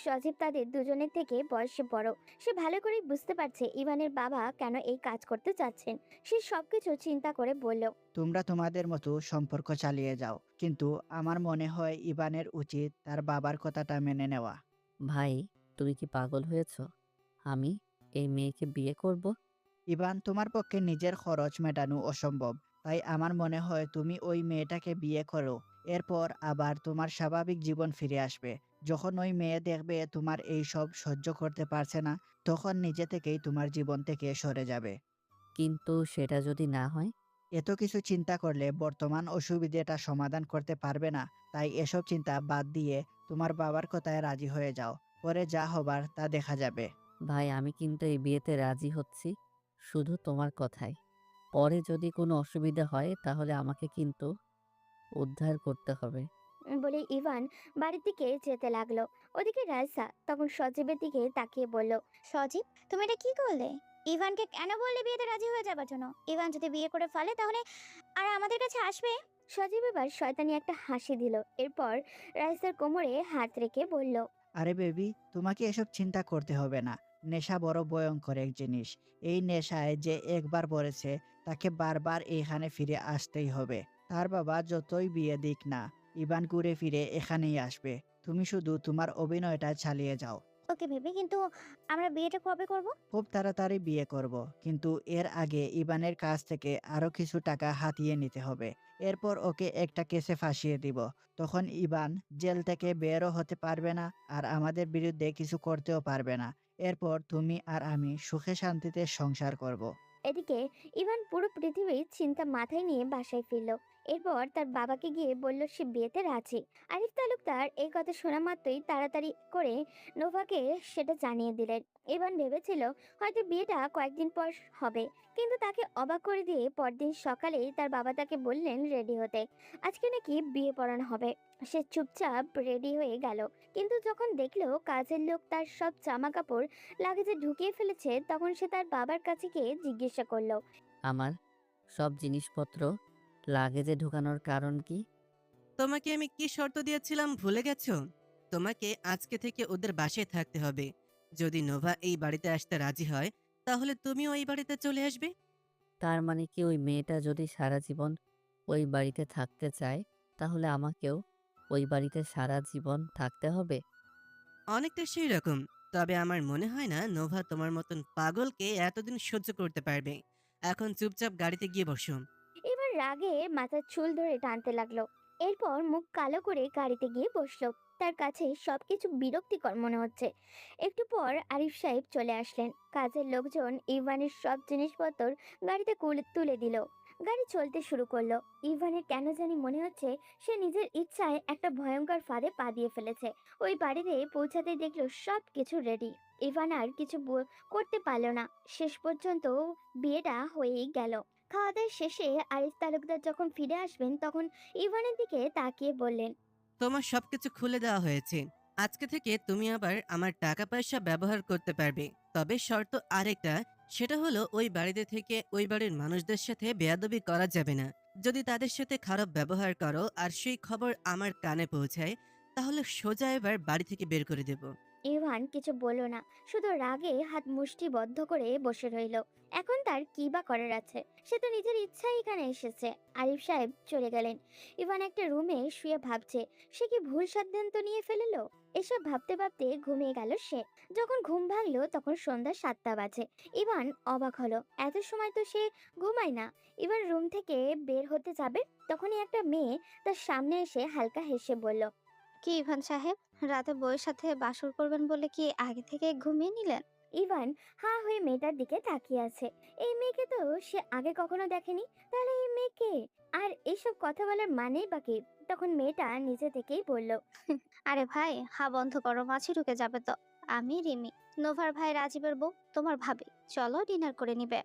সজীব তাদের দুজনের থেকে বয়সে বড়। সে ভালো করেই বুঝতে পারছে ইভানের বাবা কেন এই কাজ করতে চাচ্ছেন। সে সবকিছু চিন্তা করে বলল, তোমরা তোমাদের মতো সম্পর্ক চালিয়ে যাও, কিন্তু আমার মনে হয় ইবানের উচিত তার বাবার কথাটা মেনে নেওয়া। ভাই, তুমি কি পাগল হয়েছো? আমি এই মেয়েকে বিয়ে করব? ইবান, তোমার পক্ষে নিজের খরচ মেটানো অসম্ভব। তাই আমার মনে হয় তুমি ওই মেয়েটাকে বিয়ে করো। এরপর আবার তোমার স্বাভাবিক জীবন ফিরে আসবে। যখন ওই মেয়ে দেখবে তোমার এই সব সহ্য করতে পারছে না, তখন নিজে থেকেই তোমার জীবন থেকে সরে যাবে। কিন্তু সেটা যদি না হয়? এত কিছু চিন্তা করলে বর্তমান অসুবিধাটা সমাধান করতে পারবে না। তাই এসব চিন্তা বাদ দিয়ে তোমার বাবার কথায় রাজি হয়ে যাও। পরে যা হবার তা দেখা যাবে। ভাই, আমি কিন্তু এই বিয়েতে রাজি হচ্ছি শুধু তোমার কথায়। পরে যদি কোনো অসুবিধা হয় তাহলে আমাকে কিন্তু উদ্ধার করতে হবে। বলে ইভান বাড়ির দিকে যেতে লাগলো। ওদিকে রাইসা তখন সজীবের দিকে তাকিয়ে বলল, সজীব, তুমি এটা কি করলে? ইভানকে কেন বললে বিয়েতে রাজি হয়ে যাবার জন্য? ইভান যদি বিয়ে করে ফেলে তাহলে আর আমাদের কাছে আসবে? সজীব এবার শয়তানি একটা হাসি দিল। এরপর রাইসার কোমরে হাত রেখে বলল, আরে বেবি, তোমাকে এসব চিন্তা করতে হবে না। নেশা বড় ভয়ঙ্কর এক জিনিস। এই নেশায় যে একবার পড়েছে তাকে বারবার এখানে ফিরে আসতেই হবে। তার বাবা যতই বিয়ে দিক না, ইভান ঘুরে ফিরে এখানেই আসবে। তুমি শুধু তোমার অভিনয়টা চালিয়ে যাও। ওকে ভেবে, কিন্তু আমরা বিয়েটা কবে করব? খুব তাড়াতাড়ি বিয়ে করব, কিন্তু এর আগে ইভানের কাছ থেকে আরো কিছু টাকা হাতিয়ে নিতে হবে। এরপর ওকে একটা কেসে ফাঁসিয়ে দিব। তখন ইভান জেল থেকে বেরও হতে পারবে না, আর আমাদের বিরুদ্ধে কিছু করতেও পারবে না। এরপর তুমি আর আমি সুখে শান্তিতে সংসার করব। এদিকে ইভান পুরো পৃথিবীর চিন্তা মাথায় নিয়ে বাসায় ফিরল। এরপর তার বাবাকে গিয়ে বলল সে বিয়েতে রাজি। আরিফ তালুকদার এই কথা শোনা মাত্রই তাড়াতাড়ি করে নোভাকে সেটা জানিয়ে দিলেন। ইভান ভেবেছিল হয়তো বিয়েটা কয়েকদিন পর হবে, কিন্তু তাকে অবাক করে দিয়ে পরদিন সকালে তার বাবা তাকে বললেন রেডি হতে। আজকে নাকি বিয়ে পড়ানো হবে। সে চুপচাপ রেডি হয়ে গেল, কিন্তু যখন দেখলো কাজের লোক তার সব জামা কাপড় লাগেজে ঢুকিয়ে ফেলেছে, তখন সে তার বাবার কাছে গিয়ে জিজ্ঞাসা করলো, আমার সব জিনিসপত্র লাগেজে ঢোকানোর কারণ কি? তোমাকে আমি কি শর্ত দিয়েছিলাম ভুলে গেছো? তোমাকে আজকে থেকে ওদের বাসায় থাকতে হবে। যদি নোভা এই বাড়িতে আসতে রাজি হয় তাহলে তুমিও এই বাড়িতে চলে আসবে। তার মানে কি ওই মেয়েটা যদি সারা জীবন ওই বাড়িতে থাকতে চায় তাহলে আমাকেও ওই বাড়িতে সারা জীবন থাকতে হবে? অনেকটা সেই রকম। তবে আমার মনে হয় না নোভা তোমার মতন পাগলকে এতদিন সহ্য করতে পারবে। এখন চুপচাপ গাড়িতে গিয়ে বসো। এবার রাগে মাথার চুল ধরে টানতে লাগলো। এরপর মুখ কালো করে গাড়িতে গিয়ে বসলো। তার কাছে সবকিছু বিরক্তিকর মনে হচ্ছে। একটু পর আরিফ সাহেব চলে আসলেন। কাজের লোকজন ইভানের সব জিনিসপত্র গাড়িতে তুলে দিল। গাড়ি চলতে শুরু করলো। ইভানের কেন জানি মনে হচ্ছে সে নিজের ইচ্ছায় একটা ভয়ঙ্কর ফাঁদে পা দিয়ে ফেলেছে। ওই বাড়িতে পৌঁছাতে দেখলো সব কিছু রেডি। ইভান আর কিছু করতে পারলো না। শেষ পর্যন্ত বিয়েটা হয়েই গেল। খাওয়া দাওয়া শেষে আরিফ তালুকদার যখন ফিরে আসবেন, তখন ইভানের দিকে তাকিয়ে বললেন, তোমার সবকিছু খুলে দেওয়া হয়েছে। আজকে থেকে তুমি আবার আমার টাকা পয়সা ব্যবহার করতে পারবে। তবে শর্ত আরেকটা, সেটা হলো ওই বাড়িতে থেকে ওই বাড়ির মানুষদের সাথে বেয়াদবি করা যাবে না। যদি তাদের সাথে খারাপ ব্যবহার করো আর সেই খবর আমার কানে পৌঁছায় তাহলে সোজা এবার বাড়ি থেকে বের করে দেব। ইভান কিছু বলল না, শুধু রাগে হাত মুষ্টিবদ্ধ করে বসে রইল। এখন তার কি বা করার আছে? সে তো নিজের ইচ্ছায় এখানে এসেছে। আরিফ সাহেব চলে গেলেন। ইভান একটা রুমে শুয়ে ভাবছে সে কি ভুল সিদ্ধান্ত নিয়ে ফেললো। এসব ভাবতে ভাবতে ঘুমিয়ে গেল সে। যখন ঘুম ভাঙলো তখন সন্ধ্যা 7টা বাজে। ইভান অবাক হলো, এত সময় তো সে ঘুমায় না। ইভান রুম থেকে বের হতে যাবে, তখনই একটা মেয়ে তার সামনে এসে হালকা হেসে বলল, কি ইভান সাহেব, রাতে বউয়ের সাথে বাসর করবেন বলে কি আগে থেকে ঘুমিয়ে নিলেন? ইভান হা হয়ে মেয়েটার দিকে তাকিয়ে আছে। এই মেয়েকে তো সে আগে কখনো দেখেনি। তাহলে এই মেয়েকে, আর এইসব কথা বলার মানেই বা কি? তখন মেয়েটা নিজে থেকেই বলল, আরে ভাই, হা বন্ধ করো, মাছি ঢুকে যাবে তো। আমি রিমি, নোভার ভাই রাজীবের বউ, তোমার ভাবি। চলো ডিনার করে নিবে।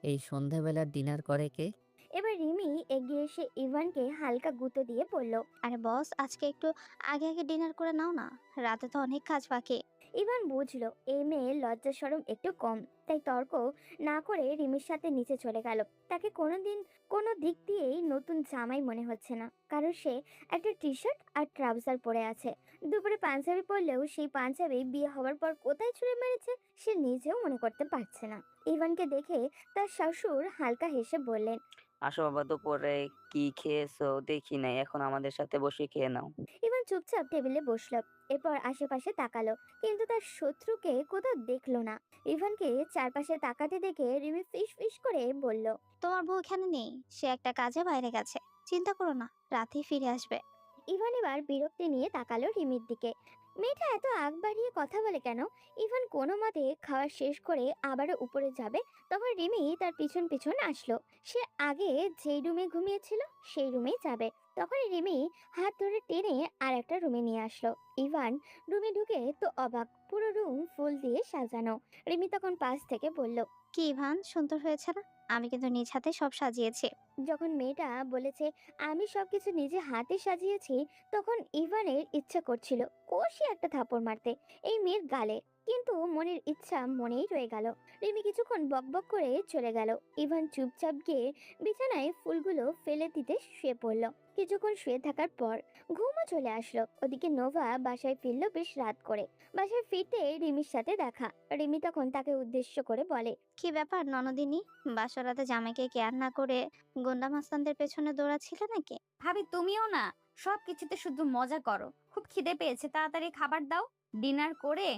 এই সন্ধ্যাবেলার ডিনার করে কে? এবার রিমি এগিয়ে এসে ইভানকে হালকা গুঁতো দিয়ে বলল, আরে বস, আজকে একটু আগে আগে ডিনার করে নাও না, রাতে তো অনেক কাজ বাকি। ইভান বুঝলো এই মেয়ের লজ্জা শরম একটু কম, তাই তর্ক না করে রিমির সাথে নিচে চলে গেল। তাকে কোনো দিক দিয়েই নতুন জামাই মনে হচ্ছে না, কারণ সে একটা টি শার্ট আর ট্রাউজার পরে আছে। দুপুরে পাঞ্জাবি পরলেও সেই পাঞ্জাবি বিয়ে হওয়ার পর কোথায় ছুঁড়ে মেরেছে সে নিজেও মনে করতে পারছে না। ইভানকে দেখে তার শ্বশুর হালকা হেসে বললেন, আসো বাবা, দুপুরে কি খেয়েছো দেখি নাই, এখন আমাদের সাথে বসে খেয়ে নাও। ইভান চুপচাপ টেবিলে বসলো। এরপর আশেপাশে তাকালো, কিন্তু তার শত্রুকে কোথাও দেখলো না। ইভানকে চারপাশে তাকাতে দেখে রিমি ফিস ফিস করে বলল, তোমার বউ এখানে নেই, সে একটা কাজে বাইরে গেছে। চিন্তা করো না, রাতেই ফিরে আসবে। ইভান এবার বিরক্তি নিয়ে তাকালো রিমির দিকে। মেয়েটা এত আগ বাড়িয়ে কথা বলে কেন? ইভান কোনো মতে খাওয়া শেষ করে আবারও উপরে যাবে, তখন রিমি তার পিছন পিছন আসলো। সে আগে যেই রুমে ঘুমিয়েছিল সেই রুমেই যাবে, তখন রিমি হাত ধরে টেনে আর একটা রুমে নিয়ে আসলো। ইভান রুমে ঢুকে তো অবাক, পুরো রুম ফুল দিয়ে সাজানো। রিমি তখন পাশ থেকে বলল, কি ইভান, সুন্দর হয়েছে না? আমি কিন্তু নিজ হাতে সব সাজিয়েছি। যখন মেয়েটা বলেছে আমি সবকিছু নিজে হাতে সাজিয়েছি, তখন ইভানের ইচ্ছা করছিল কষি একটা থাপড় মারতে এই মেয়ের গালে, কিন্তু মনের ইচ্ছা মনেই রয়ে গেল। রিমি কিছুক্ষণ বকবক করে চলে গেল। ইভান চুপচাপ গিয়ে বিছানায় ফুলগুলো ফেলে দিতে শুয়ে পড়ল। কিছুক্ষণ শুয়ে থাকার পর ঘুমও চলে আসলো। ওদিকে নোভা বাসায় ফিরলো বেশ রাত করে। বাসায় ফিরতে রিমির সাথে দেখা। রিমি তখন তাকে উদ্দেশ্য করে বলে, কি ব্যাপার ননদিনী, বাসর রাতে জামাইকে কেয়ার না করে গুন্ডা মাস্তানদের পেছনে দৌড়াচ্ছিলে নাকি? ভাবি তুমিও না সব কিছুতে শুধু মজা করো। খুব খিদে পেয়েছে, তাড়াতাড়ি খাবার দাও। ডিনার করে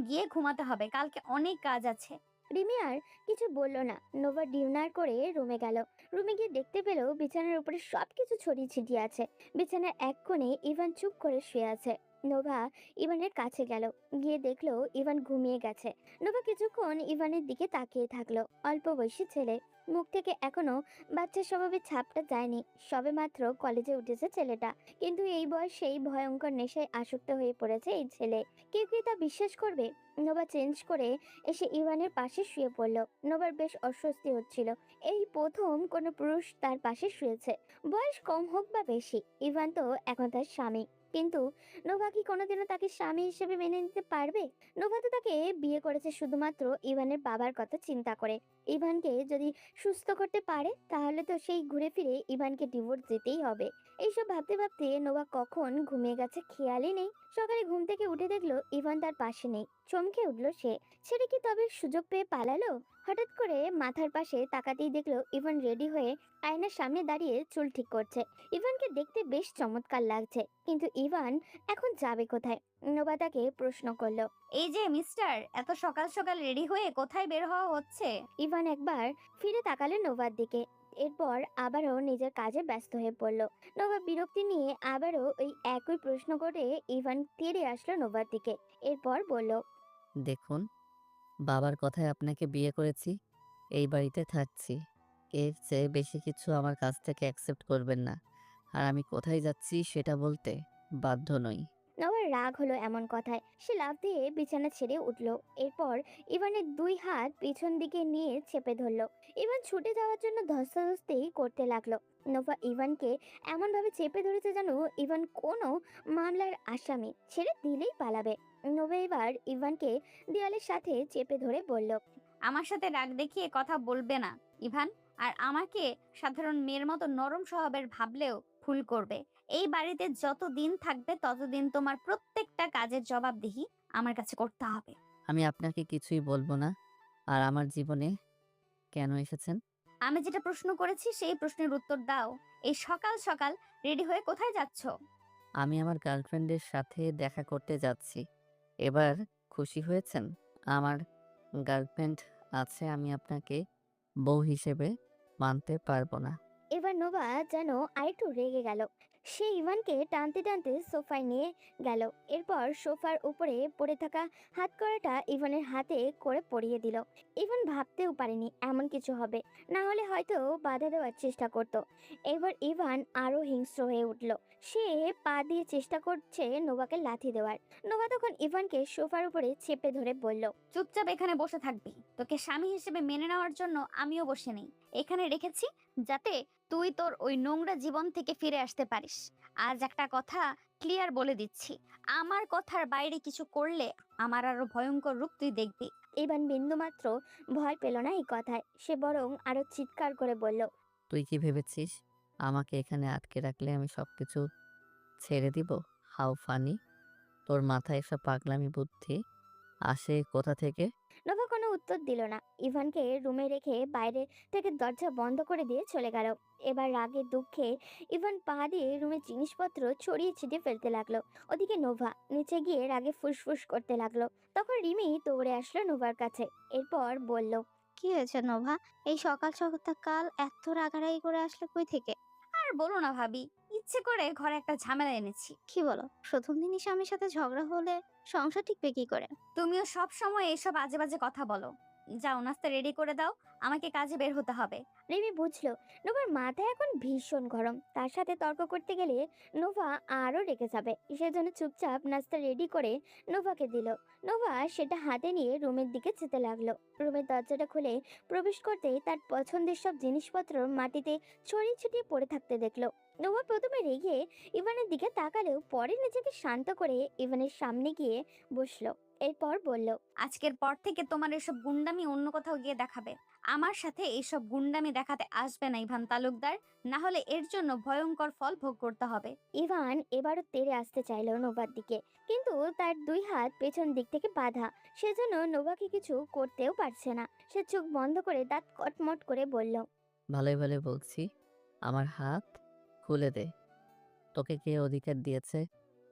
গিয়ে ঘুমাতে হবে, কালকে অনেক কাজ আছে। রিমি আর কিছু বলল না। নোভা ডিনার করে রুমে গেল। রুমে গিয়ে দেখতে পেল বিছানার উপরে সবকিছু ছড়িয়ে ছিটিয়ে আছে। বিছানার এক কোণে ইভান চুপ করে শুয়ে আছে। নোভা ইভানের কাছে গেল, গিয়ে দেখলো ইভান ঘুমিয়ে গেছে। নোভা কিছুক্ষণ ইভানের দিকে তাকিয়ে থাকলো। অল্প বয়সী ছেলে, মুখ থেকে এখনো বাচ্চার স্বভাবের ছাপটা যায়নি। সবে মাত্র কলেজে উঠেছে ছেলেটা, কিন্তু এই বয়সেই ভয়ঙ্কর নেশায় আসক্ত হয়ে পড়েছে এই ছেলে। কেউ কি তা বিশ্বাস করবে? নোভা চেঞ্জ করে এসে ইভানের পাশে শুয়ে পড়ল। নোভার বেশ অস্বস্তি হচ্ছিল। এই প্রথম কোনো পুরুষ তার পাশে শুয়েছে, বয়স কম হোক বা বেশি। ইভান তো এখন তার স্বামী, কিন্তু নোভা কি কোনোদিনও তাকে স্বামী হিসেবে মেনে নিতে পারবে? নোভা তো তাকে বিয়ে করেছে শুধুমাত্র ইভানের বাবার কথা চিন্তা করে। ইভানকে যদি সুস্থ করতে পারে, তাহলে তো সেই ঘুরে ফিরে ইভানকে ডিভোর্স দিতেই হবে। এইসব ভাবতে ভাবতে নোভা কখন ঘুমিয়ে গেছে খেয়ালই নেই। সকালে ঘুম থেকে উঠে দেখলো ইভান তার পাশে নেই। চমকে উঠলো সে। ছেলে কি তবে সুযোগ পেয়ে পালালো? হঠাৎ করে মাথার পাশে তাকাতেই দেখলো ইভান রেডি হয়ে আয়নার সামনে দাঁড়িয়ে চুল ঠিক করছে। ইভানকে দেখতে বেশ চমৎকার লাগছে, কিন্তু ইভান এখন যাবে কোথায়? নোভা তাকে প্রশ্ন করলো। এই যে মিস্টার, এত সকাল সকাল রেডি হয়ে কোথায় বের হওয়া হচ্ছে? ইভান একবার ফিরে তাকালো নোভার দিকে, এরপর আবারও নিজের কাজে ব্যস্ত হয়ে পড়ল। নোভা বিরক্তি নিয়ে আবারও ওই একই প্রশ্ন করে ইভান তেড়ে আসলো নোভার দিকে। এরপর বলল, দেখুন, বাবার কথায় আপনাকে বিয়ে করেছি, এই বাড়িতে থাকছি। এর চেয়ে বেশি কিছু আমার কাছ থেকে অ্যাকসেপ্ট করবেন না। আর আমি কোথায় যাচ্ছি সেটা বলতে বাধ্য নই। নোভার রাগ হলো এমন কথায়। সে লাফ দিয়ে বিছানা ছেড়ে উঠল। এরপর ইভানের দুই হাত পিছন দিকে নিয়ে চেপে ধরলো। ইভান ছুটে যাওয়ার জন্য ধস্তাধস্তি করতে লাগলো। নোভা ইভানকে এমন ভাবে চেপে ধরেছে যেন ইভান কোনো মামলার আসামি, ছেড়ে দিলেই পালাবে। নোভা এবার ইভানকে দেয়ালের সাথে চেপে ধরে বলল, আমার সাথে রাগ দেখিয়ে কথা বলবে না ইভান। আর আমাকে সাধারণ মেয়ের মতো নরম স্বভাবের ভাবলেও ভুল করবে। এই বাড়িতে যত দিন থাকবে ততদিন তোমার প্রত্যেকটা কাজের জবাবদিহি আমার কাছে করতে হবে। আমি আপনাকে কিছুই বলবো না। আর আমার জীবনে কেন এসেছেন? আমি যেটা প্রশ্ন করেছি সেই প্রশ্নের উত্তর দাও। এই সকাল সকাল রেডি হয়ে কোথায় যাচ্ছ? আমি আমার গার্লফ্রেন্ডের সাথে দেখা করতে যাচ্ছি। এবার খুশি হয়েছেন? আমার গার্লফ্রেন্ড আছে, আমি আপনাকে বউ হিসেবে মানতে পারবো না। এবার নোভা যেন আরেকটু রেগে গেল। সে ইভানকে টানতে টানতে সোফায় নিয়ে গেল। এরপর সোফার উপরে পড়ে থাকা হাতকড়াটা ইভানের হাতে করে পরিয়ে দিল। ইভান ভাবতেও পারেনি এমন কিছু হবে, না হলে হয়তো বাধা দেওয়ার চেষ্টা করত। এবার ইভান আরো হিংস্র হয়ে উঠল। সে পা দিয়ে চেষ্টা করছে নোভাকে লাথি দেওয়ার। নোভা তখন ইভানকে সোফার উপরে চেপে ধরে বলল, চুপচাপ এখানে বসে থাকবি। তোকে স্বামী হিসেবে মেনে নেওয়ার জন্য আমিও বসে নেই। এখানে রেখেছি যাতে তুই তোর ওই নোংরা জীবন থেকে ফিরে আসতে পারিস। আজ একটা কথা ক্লিয়ার বলে দিচ্ছি, আমার কথার বাইরে কিছু করলে আমার আরো ভয়ঙ্কর রূপ তুই দেখবি। ইভান বিন্দুমাত্র ভয় পেল না এই কথায়। সে বরং আরো চিৎকার করে বলল, তুই কি ভেবেছিস আমাকে এখানে আটকে রাখলে আমি সবকিছু ছেড়ে দিব? How funny! তোর মাথায় এসব পাগলামি বুদ্ধি আসে কোথা থেকে? নোভা কোনো উত্তর দিল না। ইভানকে রুমে রেখে বাইরে থেকে দরজা বন্ধ করে দিয়ে চলে গেল। এবার রাগে দুঃখে ইভান পা দিয়ে রুমের জিনিসপত্র ছড়িয়ে ছিটিয়ে ফেলতে লাগলো। ওদিকে নোভা নিচে গিয়ে রাগে ফুসফুস করতে লাগলো। তখন রিমি দৌড়ে আসলো নোভার কাছে। এরপর বলল, কি হয়েছে নোভা, এই সকাল সকাল এত রাগারাগি করে আসলে কই থেকে? আর বলো না ভাবি, ইচ্ছে করে ঘরে একটা ঝামেলা এনেছি। কি বলো, প্রথম দিনই স্বামীর সাথে ঝগড়া হলে সংসার টিকবে কি করে? তুমিও সব সময় এসব আজে বাজে কথা বলো। যাও নাস্তা রেডি করে দাও, আমাকে কাজে বের হতে হবে। রিমি বুঝলো নোভার মাথা এখন ভীষণ গরম, তার সাথে তর্ক করতে গেলে নোভা আরো রেগে যাবে। সেজন্য চুপচাপ নাস্তা রেডি করে নোভাকে দিল। নোভা সেটা হাতে নিয়ে রুমের দিকে যেতে লাগলো। রুমের দরজাটা খুলে প্রবেশ করতেই তার পছন্দের সব জিনিসপত্র মাটিতে ছড়িয়ে ছিটিয়ে পড়ে থাকতে দেখলো। নোভা প্রথমে রেগে ইভানের দিকে তাকালেও পরে নিজেকে শান্ত করে ইভানের সামনে গিয়ে বসলো। এরপর বলল, আজকের পর থেকে তোমার এসব গুন্ডামি অন্য কোথাও গিয়ে দেখাবে। আমার সাথে এইসব গুন্ডামি দেখাতে আসবে না ইভান তালুকদার, না হলে এর জন্য ভয়ঙ্কর ফল ভোগ করতে হবে। ইভান এবারও তেড়ে আসতে চাইলো নোভার দিকে, কিন্তু তার দুই হাত পেছন দিক থেকে বাঁধা, সেজন্য নোভাকে কিছু করতেও পারছে না। সে চোখ বন্ধ করে দাঁত কটমট করে বলল, ভালোই ভালোই বলছি, আমার হাত খুলে দে। তোকে কে অধিকার দিয়েছে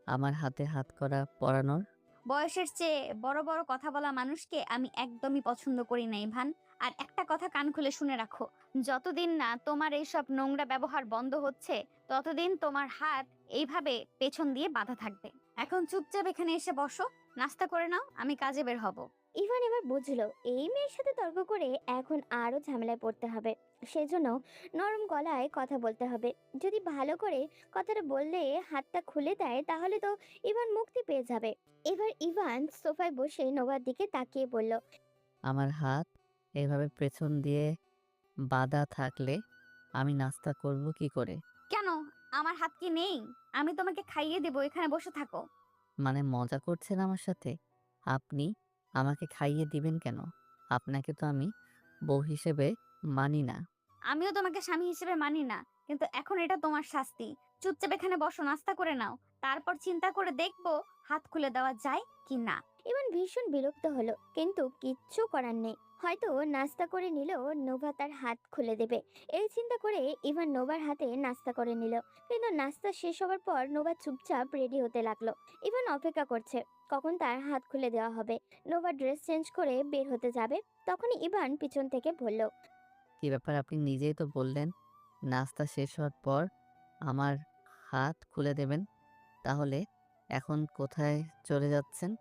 আমার হাতে হাত করা পরানোর? বয়সের চেয়ে বড় বড় কথা বলা মানুষকে আমি একদমই পছন্দ করি না ইভান। আর একটা কথা কান খুলে শুনে রাখো, যতদিন না তোমার এইসব নোংরা ব্যবহার বন্ধ হচ্ছে ততদিন তোমার হাত এইভাবে পেছন দিয়ে বাঁধা থাকবে। এখন চুপচাপ এখানে এসে বসো, নাস্তা করে নাও, আমি কাজে বের হব। ইভান এবার বুঝলো এই মেয়ের সাথে তর্ক করে এখন আরো ঝামেলায় পড়তে হবে। সেজন্য নরম গলায় কথা বলতে হবে। যদি ভালো করে কথাটা বললে হাতটা খুলে দেয় তাহলে তো ইভান মুক্তি পেয়ে যাবে। এবার ইভান সোফায় বসে নোভার দিকে তাকিয়ে বলল, আমার হাত এভাবে পেছন দিয়ে বাঁধা থাকলে আমি নাস্তা করব কি করে? কেন, আমার হাত কি নেই? আমি তোমাকে খাইয়ে দেবো, এখানে বসে থাকো। মানে মজা করছেন আমার সাথে? আপনি আমাকে খাইয়ে দিবেন কেন? আপনাকে তো আমি বউ হিসেবে মানি না। আমিও তোমাকে স্বামী হিসেবে মানি না, কিন্তু এখন এটা তোমার শাস্তি। চুপচাপ এখানে বসো, নাস্তা করে নাও, তারপর চিন্তা করে দেখবো হাত খুলে দেওয়া যায় কি না। ইভান ভীষণ বিরক্ত হলো, কিন্তু কিচ্ছু করার নেই। হয়তো নাস্তা করে নিলেও নোভা তার হাত খুলে দেবে। এই চিন্তা করে ইভান নোভার হাতে নাস্তা করে নিল। কিন্তু নাস্তা শেষ হওয়ার পর নোভা চুপচাপ রেডি হতে লাগলো। ইভান অপেক্ষা করছে কখন তার হাত খুলে দেওয়া হবে। নোভা ড্রেস চেঞ্জ করে বের হতে যাবে, তখনই ইভান পিছন থেকে বলল, কি ব্যাপার, আপনি নিজেই তো বললেন নাস্তা শেষ হওয়ার পর আমার হাত খুলে দেবেন। তাহলে এখন কোথায় চলে যাচ্ছেন?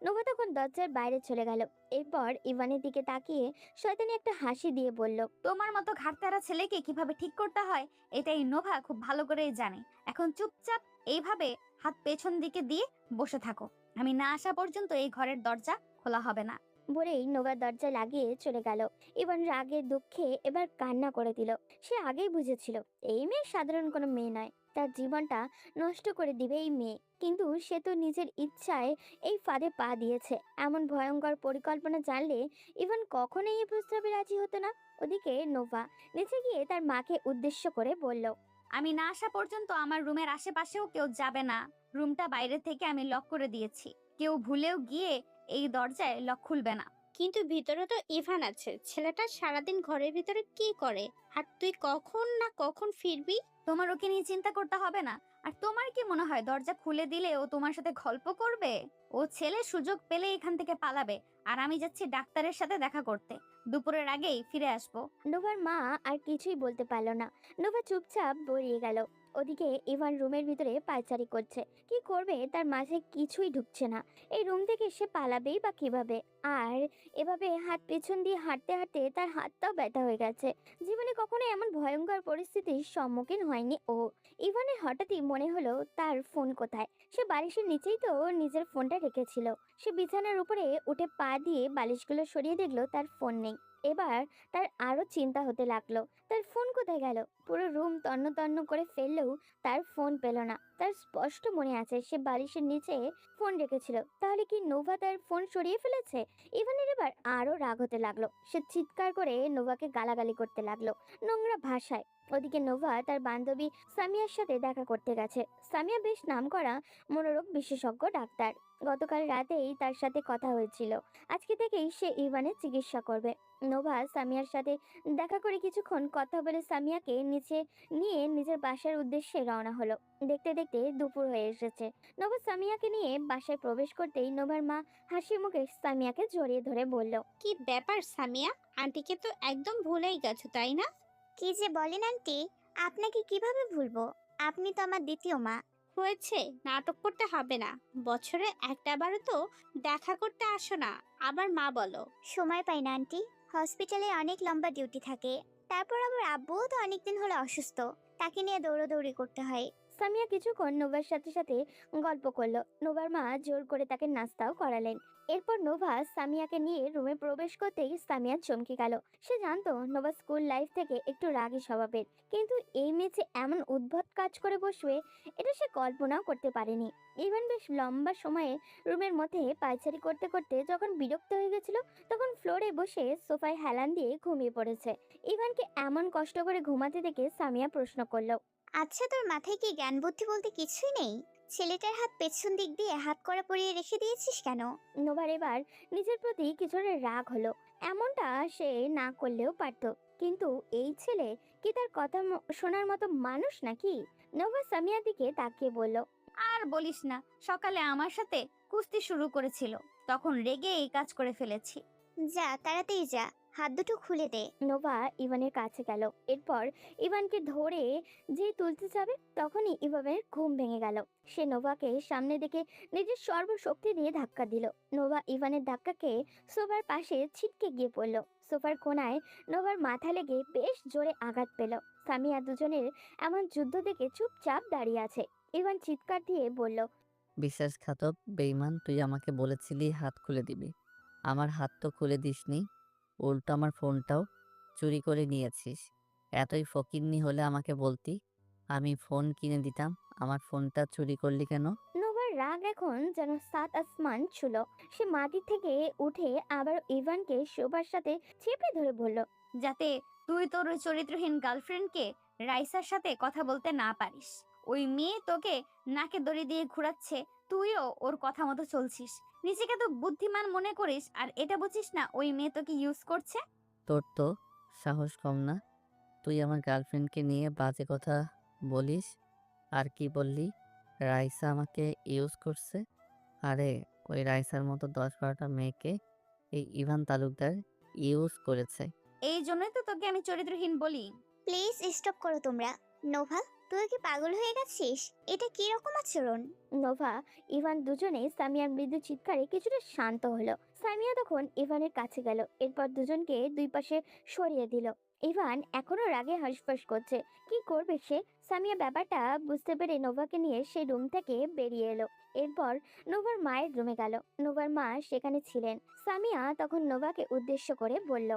নোভা তখন দরজার বাইরে চলে গেল। এরপর ইভানের দিকে তাকিয়ে শয়তানি একটা হাসি দিয়ে বলল, তোমার মতো ঘাটতারা ছেলেকে কিভাবে ঠিক করতে হয় এটাই নোভা খুব ভালো করেই জানে। এখন চুপচাপ এইভাবে হাত পেছন দিকে দিয়ে বসে থাকো, আমি না আসা পর্যন্ত এই ঘরের দরজা খোলা হবে না। বলেই নোভা দরজা লাগিয়ে চলে গেল। ইভান রাগে দুঃখে এবার কান্না করে দিল। সে আগেই বুঝেছিল এই মেয়ে সাধারণ কোনো মেয়ে নয়, তার জীবনটা নষ্ট করে দিবে এই মেয়ে। কিন্তু সে তো নিজের ইচ্ছায় এই ফাঁদে পা দিয়েছে। এমন ভয়ঙ্কর পরিকল্পনা জানলে ইভান কখনোই এই প্রস্তাবে রাজি হতো না। ওদিকে নোভা নিচে গিয়ে তার মাকে উদ্দেশ্য করে বলল, আমি না আসা পর্যন্ত আমার রুমের আশেপাশেও কেউ যাবে না। রুমটা বাইরে থেকে আমি লক করে দিয়েছি, কেউ ভুলেও গিয়ে এই দরজায় লক খুলবে না। কিন্তু ভিতরে তো ইভান আছে, ছেলেটা সারাদিন ঘরের ভিতরে কি করে? আর তুই কখন না কখন ফিরবি? তোমার ওকে নিয়ে চিন্তা করতে হবে না। আর তোমার কি মনে হয় দরজা খুলে দিলে ও তোমার সাথে গল্প করবে? ও ছেলে সুযোগ পেলে এখান থেকে পালাবে, আর আমি যাচ্ছি ডাক্তারের সাথে দেখা করতে, দুপুরের আগেই ফিরে আসবো। নোভার মা আর কিছুই বলতে পারল না। নোভা চুপচাপ বেরিয়ে গেল। ওদিকে ইভান রুমের ভিতরে পায়চারি করছে। কি করবে তার মাঝে কিছুই ঢুকছে না। এই রুম থেকে সে পালাবেই বা কিভাবে? আর এভাবে হাত পেছন দিয়ে হাঁটতে হাঁটতে তার হাতটাও ব্যথা হয়ে গেছে। জীবনে কখনো এমন ভয়ঙ্কর পরিস্থিতির সম্মুখীন হয়নি ও। ইভানের হঠাৎই মনে হলো তার ফোন কোথায়। সে বালিশের নিচেই তো নিজের ফোনটা রেখেছিল। সে বিছানার উপরে উঠে পা দিয়ে বালিশগুলো সরিয়ে দেখলো তার ফোন নেই। এবার তার আরো চিন্তা হতে লাগলো, তার ফোন কোথায় গেল। পুরো রুম তন্ন তন্ন করে ফেললেও তার ফোন পেল না। তার স্পষ্ট মনে আছে সে বালিশের নিচে ফোন রেখেছিল। তাহলে কি নোভা তার ফোন সরিয়ে ফেলেছে? ইভানের এবার আরো রাগ হতে লাগলো। সে চিৎকার করে নোভাকে গালাগালি করতে লাগলো নোংরা ভাষায়। ওদিকে নোভা তার বান্ধবী সামিয়ার সাথে দেখা করতে গেছে। সামিয়া বেশ নামকরা মনোরোগ বিশেষজ্ঞ ডাক্তার। গতকাল রাতেই তার সাথে কথা হয়েছিল। আজকে থেকেই সে ইভানের চিকিৎসা করবে। নোভা সামিয়ার সাথে দেখা করে কিছুক্ষণ কথা বলে সামিয়াকে নিচে নিয়ে নিজের বাসার উদ্দেশ্যে রওনা হলো। দেখতে দেখতে দুপুর হয়ে এসেছে। নোভা সামিয়াকে নিয়ে বাসায় প্রবেশ করতেই নোভার মা হাসি মুখে সামিয়াকে জড়িয়ে ধরে বলল, কি ব্যাপার সামিয়া, আন্টিকে তো একদম ভুলেই গেছো তাই না? কি যে বলেন আন্টি, আপনাকে কিভাবে ভুলবো? আপনি তো আমার দ্বিতীয় মা। হয়েছে, নাটক করতে হবে না। বছরে একটা বারও তো দেখা করতে আসো না। আবার মা বলো। সময় পাই না আন্টি, হসপিটালে অনেক লম্বা ডিউটি থাকে। তারপর আবার আব্বুও তো অনেকদিন হলো অসুস্থ, তাকে নিয়ে দৌড়াদৌড়ি করতে হয়। সামিয়া কিছুক্ষণ নোভার সাথে সাথে গল্প করলো। নোভার মা জোর করে তাকে নাস্তাও করালেন। এরপর নোভা সামিয়াকে নিয়ে রুমে প্রবেশ করতেই সামিয়া চমকে গেল। সে জানতো নোভা স্কুল লাইফ থেকে একটু রাগী স্বভাবের, কিন্তু এই মেয়ে এমন উদ্ভট কাজ করে বসবে এটা সে কল্পনাও করতে পারেনি। ইভেন বেশ লম্বা সময়ে রুমের মধ্যে পায়চারি করতে করতে যখন বিরক্ত হয়ে গেছিল, তখন ফ্লোরে বসে সোফায় হেলান দিয়ে ঘুমিয়ে পড়েছে। ইভানকে এমন কষ্ট করে ঘুমাতে দেখে সামিয়া প্রশ্ন করলো, আচ্ছা, তোর মাথায় কি জ্ঞান বুদ্ধি বলতে কিছুই নেই? ছেলেটার হাত পেছন দিক দিয়ে হাত করা পরিয়ে রেখে দিয়েছিস কেন? নোভার এবার নিজের প্রতি কিছুটা রাগ হলো। এমনটা সে না করলেও পারতো, কিন্তু এই ছেলে কি তার কথা শোনার মতো মানুষ নাকি? নোভা সামিয়ার দিকে তাকিয়ে বলল, আর বলিস না, সকালে আমার সাথে কুস্তি শুরু করেছিল, তখন রেগে এই কাজ করে ফেলেছি। যা তাড়াতাড়ি যা, হাত দুটো খুলে দে। নোভা ইভানের কাছে গেল। এরপর ইভানকে ধরে যে তুলতে যাবে, তখনই ইভানের ঘুম ভেঙে গেল। সে নোভাকে সামনে দেখে নিজের সর্বশক্তি দিয়ে ধাক্কা দিল। নোভা ইভানের ধাক্কাকে সোফার পাশে ছিটকে গিয়ে পড়ল। সোফার কোণায় নোভার মাথা লেগে বেশ জোরে আঘাত পেল। সামিয়া দুজনের এমন যুদ্ধ দেখে চুপচাপ দাঁড়িয়ে আছে। ইভান চিৎকার দিয়ে বলল, বিশ্বাসঘাতক বেঈমান, তুই আমাকে বলেছিলি হাত খুলে দিবি। আমার হাত তো খুলে দিসনি, উল্টো আমার ফোনটাও চুরি করে নিয়েছিস। এতই ফকিন্নি হলে আমাকে বলতি, আমি ফোন কিনে দিতাম। আমার ফোনটা চুরি করলি কেন? নোভার রাগ এখন যেন সাত আসমান ছিল। সে মাটি থেকে উঠে আবার ইভানকে শোবার সাথে চেপে ধরে বলল, যাতে তুই তোর ওই চরিত্রহীন গার্লফ্রেন্ডকে রাইসার সাথে কথা বলতে না পারিস। ওই মেয়ে তোকে নাকে দড়ি দিয়ে ঘুরাচ্ছে, তুইও ওর কথা মতো চলছিস। নিজেকে তো বুদ্ধিমান মনে করিস, আর এটা বুঝিস না ওই মেয়ে তোকে ইউজ করছে। তোর তো সাহস কম না, তুই আমার গার্লফ্রেন্ডকে নিয়ে বাজে কথা বলিস। আর কি বললি? রাইসা আমাকে ইউজ করছে? আরে ওই রাইসার মতো 10-12টা মেয়েকে এই ইভান তালুকদার ইউজ করেছে। এই জন্যই তো তোকে আমি চরিত্রহীন বলি। প্লিজ স্টপ করো তোমরা। নোভা, তুই কি পাগল হয়ে গেছিস? এটা কি রকম আচরণ? নোভা ইভান দুজনে সামিয়ার মৃদু চিৎকারে কিছুটা শান্ত হলো। সামিয়া তখন ইভানের কাছে গেল। এরপর দুজনকে দুই পাশে সরিয়ে দিল। ইভান এখনো রাগে হাঁসফাঁস করছে। কি করবে সে? সামিয়া ব্যাপারটা বুঝতে পেরে নোভাকে নিয়ে সেই রুম থেকে বেরিয়ে এলো। এরপর নোভার মায়ের রুমে গেল। নোভার মা সেখানে ছিলেন। সামিয়া তখন নোভাকে উদ্দেশ্য করে বলল,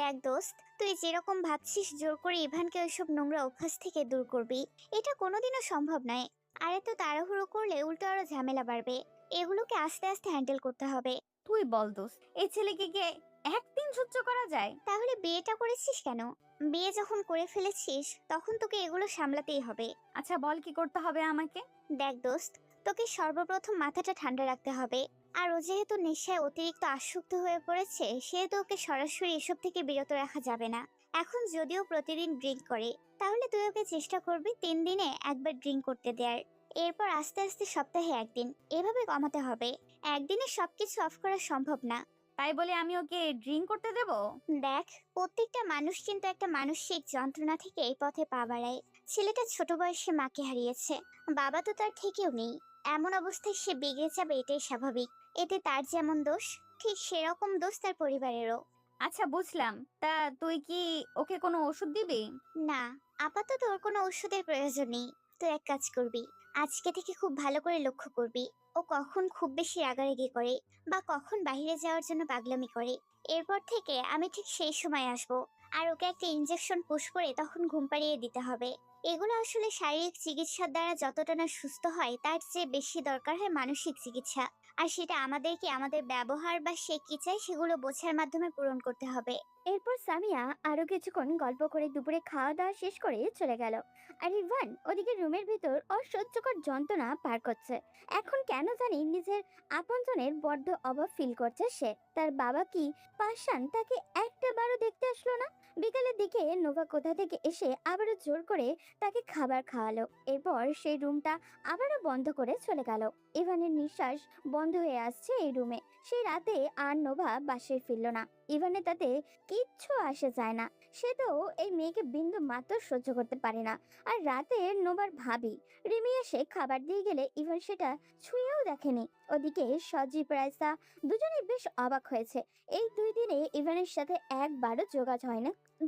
দেখ দোস্ত, তুই যেরকম ভাবছিস জোর করে ইভানকে ওইসব নোংরা অভ্যাস থেকে দূর করবি, এটা কোনোদিনও সম্ভব নয়। আর এত তাড়াহুড়ো করলে উল্টো আরো ঝামেলা বাড়বে। এগুলোকে আস্তে আস্তে হ্যান্ডেল করতে হবে। তুই বল দোস্ত, এই ছেলেকে কে একদিন সহ্য করা যায়? তাহলে বিয়েটা করেছিস কেন? বিয়ে যখন করে ফেলেছিস তখন তোকে এগুলো সামলাতেই হবে। আচ্ছা বল, কি করতে হবে আমাকে? দেখ দোস্ত, তোকে সর্বপ্রথম মাথাটা ঠান্ডা রাখতে হবে। আর ও যেহেতু নেশায় অতিরিক্ত আসক্ত হয়ে পড়েছে, সেহেতু ওকে সরাসরি এসব থেকে বিরত রাখা যাবে না। এখন যদিও প্রতিদিন ড্রিঙ্ক করে, তাহলে তুই ওকে চেষ্টা করবি 3 দিনে একবার ড্রিঙ্ক করতে দেওয়ার। এরপর আস্তে আস্তে সপ্তাহে একদিন, এভাবে কমাতে হবে। একদিনে সবকিছু অফ করা সম্ভব না। তাই বলে আমি ওকে ড্রিঙ্ক করতে দেব? দেখ, প্রত্যেকটা মানুষ কিন্তু একটা মানসিক যন্ত্রণা থেকে এই পথে পা বাড়ায়। ছেলেটা ছোট বয়সে মাকে হারিয়েছে, বাবা তো তার থেকেও নেই। এমন অবস্থায় সে বিগড়ে যাবে, এটাই স্বাভাবিক। এতে তার যেমন দোষ, ঠিক সেরকম দোষ তার পরিবারেরও। আচ্ছা বুঝলাম, তা তুই কি ওকে কোনো ওষুধ দিবি? না, আপাতত ওর কোনো ওষুধের প্রয়োজন নেই। তুই এক কাজ করবি, আজকে থেকে খুব ভালো করে লক্ষ্য করবি ও কখন খুব বেশি রাগারাগি করে বা কখন বাইরে যাওয়ার জন্য পাগলামি করে। এরপর থেকে আমি ঠিক সেই সময় আসব, আর ওকে একটা ইনজেকশন পুশ করে তখন ঘুম পাড়িয়ে দিতে হবে। এগুলো আসলে শারীরিক চিকিৎসার দ্বারা যতটা না সুস্থ হয়, তার চেয়ে বেশি দরকার হয় মানসিক চিকিৎসা। আর সেটা আমাদেরকে আমাদের ব্যবহার বা সে কি চায় সেগুলো বোঝার মাধ্যমে পূরণ করতে হবে। এরপর সামিয়া আরো কিছুক্ষণ গল্প করে দুপুরে খাওয়া দাওয়া শেষ করে চলে গেল। আর ইভান ওদিকে রুমের ভিতর অসহ্যকর যন্ত্রণা পার করছে। এখন কেন জানি নিজের আপনজনের বড্ড অভাব ফিল করছে সে। তার বাবা কি পাষাণ তাকে একটা বারও দেখতে আসলো না? বিকালের দিকে নোভা কোথা থেকে এসে আবারও জোর করে তাকে খাবার খাওয়ালো। এরপর সেই রুমটা আবারও বন্ধ করে চলে গেল। ইভানের নিঃশ্বাস বন্ধ হয়ে আসছে এই রুমে। সেই রাতে আর নোভা বাসায় ফিরল না। ইভানের তাতে কিচ্ছু আসে যায় না। সে তো এই মেয়েকে বিন্দু মাত্র সহ্য করতে পারে না। আর রাতে নোবার ভাবি রিমি এসে খাবার দিয়ে গেলে ইভান সেটা ছুঁয়েও দেখেনি। ওদিকে সজীব রাইসা দুজনেই বেশ অবাক হয়েছে। এই 2 দিনে ইভানের সাথে একবারও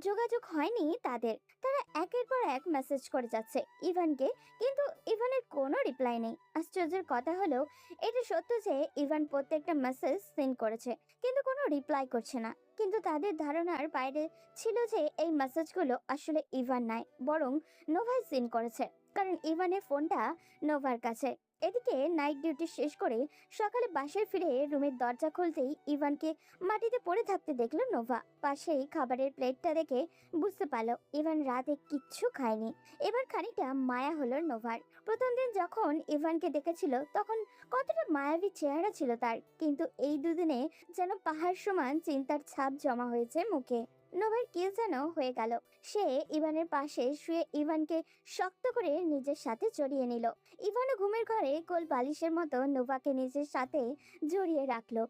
যোগাযোগ হয়নি তাদের। তারা একের পর এক মেসেজ করে যাচ্ছে ইভানকে, কিন্তু ইভানের কোনো রিপ্লাই নেই। আশ্চর্যের কথা হলো এটা সত্য যে ইভান প্রত্যেকটা মেসেজ সেন্ড করেছে কিন্তু কোনো রিপ্লাই করছে না। কিন্তু তাদের ধারণার বাইরে ছিল যে এই মেসেজগুলো আসলে ইভান নয়, বরং নোভাই সেন্ড করেছে, কারণ ইভানের ফোনটা নোভার কাছে। এদিকে নাইট ডিউটি শেষ করে সকালে বাসায় ফিরে রুমের দরজা খুলতেই ইভানকে মাটিতে পড়ে থাকতে দেখলো নোভা। পাশেই খাবারের প্লেটটা দেখে বুঝতে পারলো ইভান রাতে কিচ্ছু খায়নি। এবার খানিকটা মায়া হলো নোভার। প্রথম দিন যখন ইভানকে দেখেছিল তখন কতটা মায়াবী চেহারা ছিল তার, কিন্তু এই 2 দিনে যেন পাহাড় সমান চিন্তার ছাপ জমা হয়েছে মুখে। নোভার কি যেন হয়ে গেল। সে ইভানের পাশে শুয়ে ইভানকে শক্ত করে নিজের সাথে জড়িয়ে নিল। ইভানও ঘুমের ঘরে কোল বালিশের মতো নোভাকে নিজের সাথে জড়িয়ে রাখলো।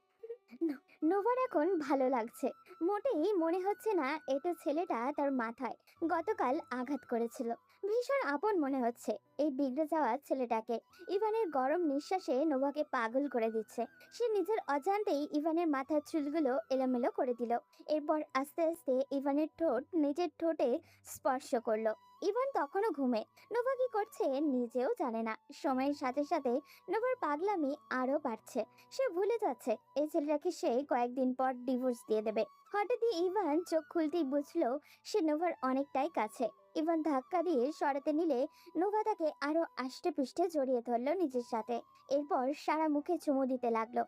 নোভার এখন ভালো লাগছে। মোটেই মনে হচ্ছে না এটা ছেলেটা তার মাথায় গতকাল আঘাত করেছিল। ভীষণ আপন মনে হচ্ছে এই বিগড়ে যাওয়া ছেলেটাকে। ইভানের গরম নিঃশ্বাসে নোভাকে পাগল করে দিচ্ছে। সে নিজের অজান্তেই ইভানের মাথার চুলগুলো এলোমেলো করে দিল। এরপর আস্তে আস্তে ইভানের ঠোঁট নিজের ঠোঁটে স্পর্শ করলো। ইভান তখনও ঘুমে। নোভা কি করছে নিজেও জানে না। সময়ের সাথে সাথে নোভার পাগলামি আরো বাড়ছে। সে ভুলে যাচ্ছে এই ছেলেটাকে সে কয়েকদিন পর ডিভোর্স দিয়ে দেবে। হঠাৎই ইভান চোখ খুলতেই বুঝলো সে নোভার অনেকটাই কাছে। ইভান ধাক্কা দিয়ে সরাতে নিলে নোভা তাকে আরো আষ্টে পৃষ্ঠে জড়িয়ে ধরলো নিজের সাথে। এরপর সারা মুখে চুমু দিতে লাগলো।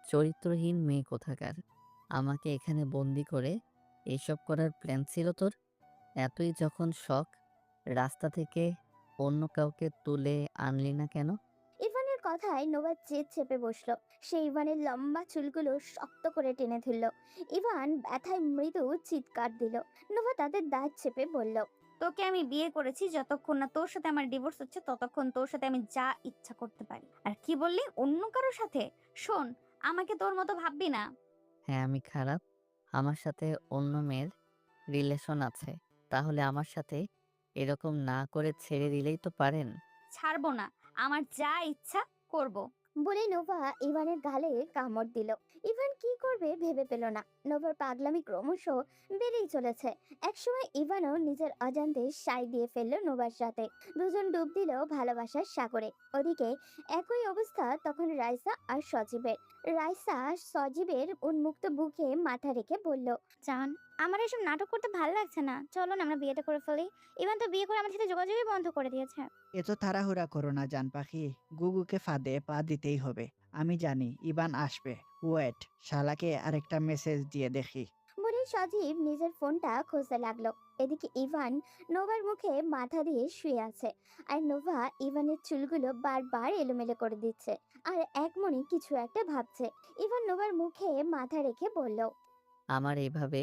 চরিত্রহীন মেয়ে কোথাকার! আমাকে এখানে বন্দি করে এসব করার প্ল্যান ছিল তোর? এতই যখন শখ, রাস্তা থেকে অন্য কাউকে তুলে আনলি না কেন? ইভানের কথায় নোভা জেদ চেপে বসলো। সে ইভানের লম্বা চুলগুলো শক্ত করে টেনে ধরল। ইভান ব্যথায় মৃদু চিৎকার দিল। নোভা তাদের দাঁত চেপে বলল, তোকে আমি বিয়ে করেছি যতক্ষণ না তোর সাথে আমার ডিভোর্স হচ্ছে ততক্ষণ তোর সাথে আমি যা ইচ্ছা করতে পারি। আর কি বললি অন্য কারোর সাথে? শোন, আমাকে তোর মতো ভাববি না। হ্যাঁ, আমি খারাপ। আমার সাথে অন্য মেয়ের রিলেশন আছে। তাহলে আমার সাথে এরকম না করে ছেড়ে দিলেই তো পারেন। ছাড়বো না, আমার যা ইচ্ছা করব। বলে নোভা ইভানের গালে কামড় দিল। ইভান কি করবে ভেবে পেল না। নোভার পাগলামি ক্রমশ বেড়েই চলেছে। একসময় ইভানও নিজের অজান্তে সাই দিয়ে ফেললো নোভার সাথে। দুজন ডুব দিল ভালোবাসার সাগরে। ওদিকে একই অবস্থা তখন রাইসা আর সজীবের। রাইসা সজীবের উন্মুক্ত বুকে মাথা রেখে বলল, জান, আমার এসব নাটক করতে ভালো লাগছে না, চলো না আমরা বিয়েটা করে ফেলি। ইভান তো বিয়ে করে আমার সাথে যোগাযোগই বন্ধ করে দিয়েছে। এত তাড়াহুড়া করো না জান পাখি, গুগুকে ফাঁদে পা দিতেই হবে। আমি জানি ইবান আসবে। ওয়েট, শালাকে আরেকটা মেসেজ দিয়ে দেখি। বলে সজীব নিজের ফোনটা খুঁজতে লাগলো। এদিকে ইভান নোভার মুখে মাথা দিয়ে শুয়ে আছে, আর নোভা ইভানের চুলগুলো বারবার এলোমেলো করে দিচ্ছে আর এক মনে কিছু একটা ভাবছে। ইভান নোভার মুখে মাথা রেখে বলল, আমার এইভাবে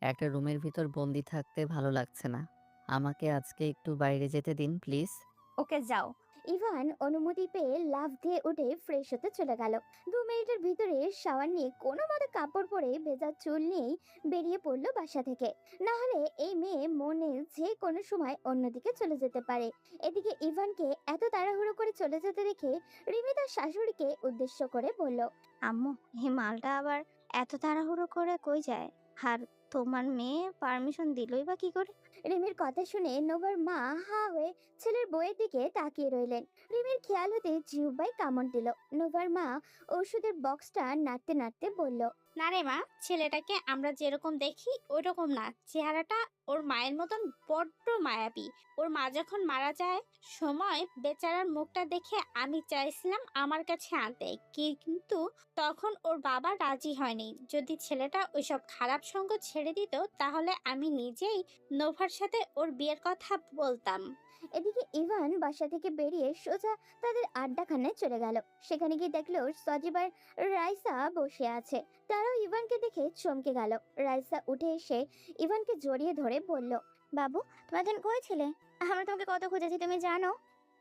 একটা রুমের ভিতর বন্দি থাকতে ভালো লাগছে না। আমাকে আজকে একটু বাইরে যেতে দিন প্লিজ। ওকে যাও। ইভান অনুমতি পেয়ে লাফ দিয়ে উঠে ফ্রেশ হতে চলে গেল। 2 মিনিটের ভিতরে শাওয়ার নিয়ে কোনো মতে কাপড় পরে ভেজা চুল নিয়েই বেরিয়ে পড়লো বাসা থেকে। না হলে এই মেয়ে মনে যে কোনো সময় অন্যদিকে চলে যেতে পারে। এদিকে ইভানকে এত তাড়াহুড়ো করে চলে যেতে দেখে রিমি তার শাশুড়িকে উদ্দেশ্য করে বলল, আম্মু, এই মালটা আবার এত তাড়াহুড়ো করে কই যায়? আর তোমার মেয়ে পারমিশন দিলই বা কি করে? রিমির কথা শুনে নোভার মা হা হয়ে ছেলের বইয়ের দিকে তাকিয়ে রইলেন। রিমির খেয়াল হতে জিহ্বাই কামড় দিল। নোভার মা ওষুধের বক্সটা নাড়তে নাড়তে বলল, না রে মা, ছেলেটাকে আমরা যেরকম দেখি ওইরকম না। চেহারাটা ওর মায়ের মতন বড্ড মায়াবী। ওর মা যখন মারা যায় সময় বেচারার মুখটা দেখে আমি চাইছিলাম আমার কাছে আনতে, কিন্তু তখন ওর বাবা রাজি হয়নি। যদি ছেলেটা ওইসব খারাপ সঙ্গ ছেড়ে দিত তাহলে আমি নিজেই নোভার সাথে ওর বিয়ের কথা বলতাম। এদিকে ইভান বাসা থেকে বেরিয়ে সোজা তাদের আড্ডাখানায় চলে গেল। সেখানে গিয়ে দেখলো সজীব আর রাইসা বসে আছে। তারাও ইভানকে দেখে চমকে গেল। রাইসা উঠে এসে ইভানকে জড়িয়ে ধরে বলল, বাবু, তুমি একদিন কই ছিলে? আমরা তোমাকে কত খুঁজেছি তুমি জানো?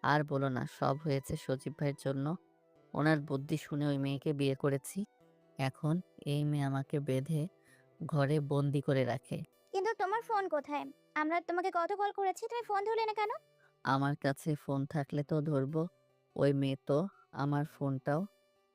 আর বলো না, সব হয়েছে সজীব ভাইয়ের জন্য। ওনার বুদ্ধি শুনে ওই মেয়েকে বিয়ে করেছি। এখন এই মেয়ে আমাকে বেঁধে ঘরে বন্দি করে রাখে। কিন্তু তোমার ফোন কোথায়? আমরা তোমাকে কত কল করেছি, তুমি ফোন ধরলে না কেন? আমার কাছে ফোন থাকলে তো ধরবো। ওই মেয়ে তো আমার ফোনটাও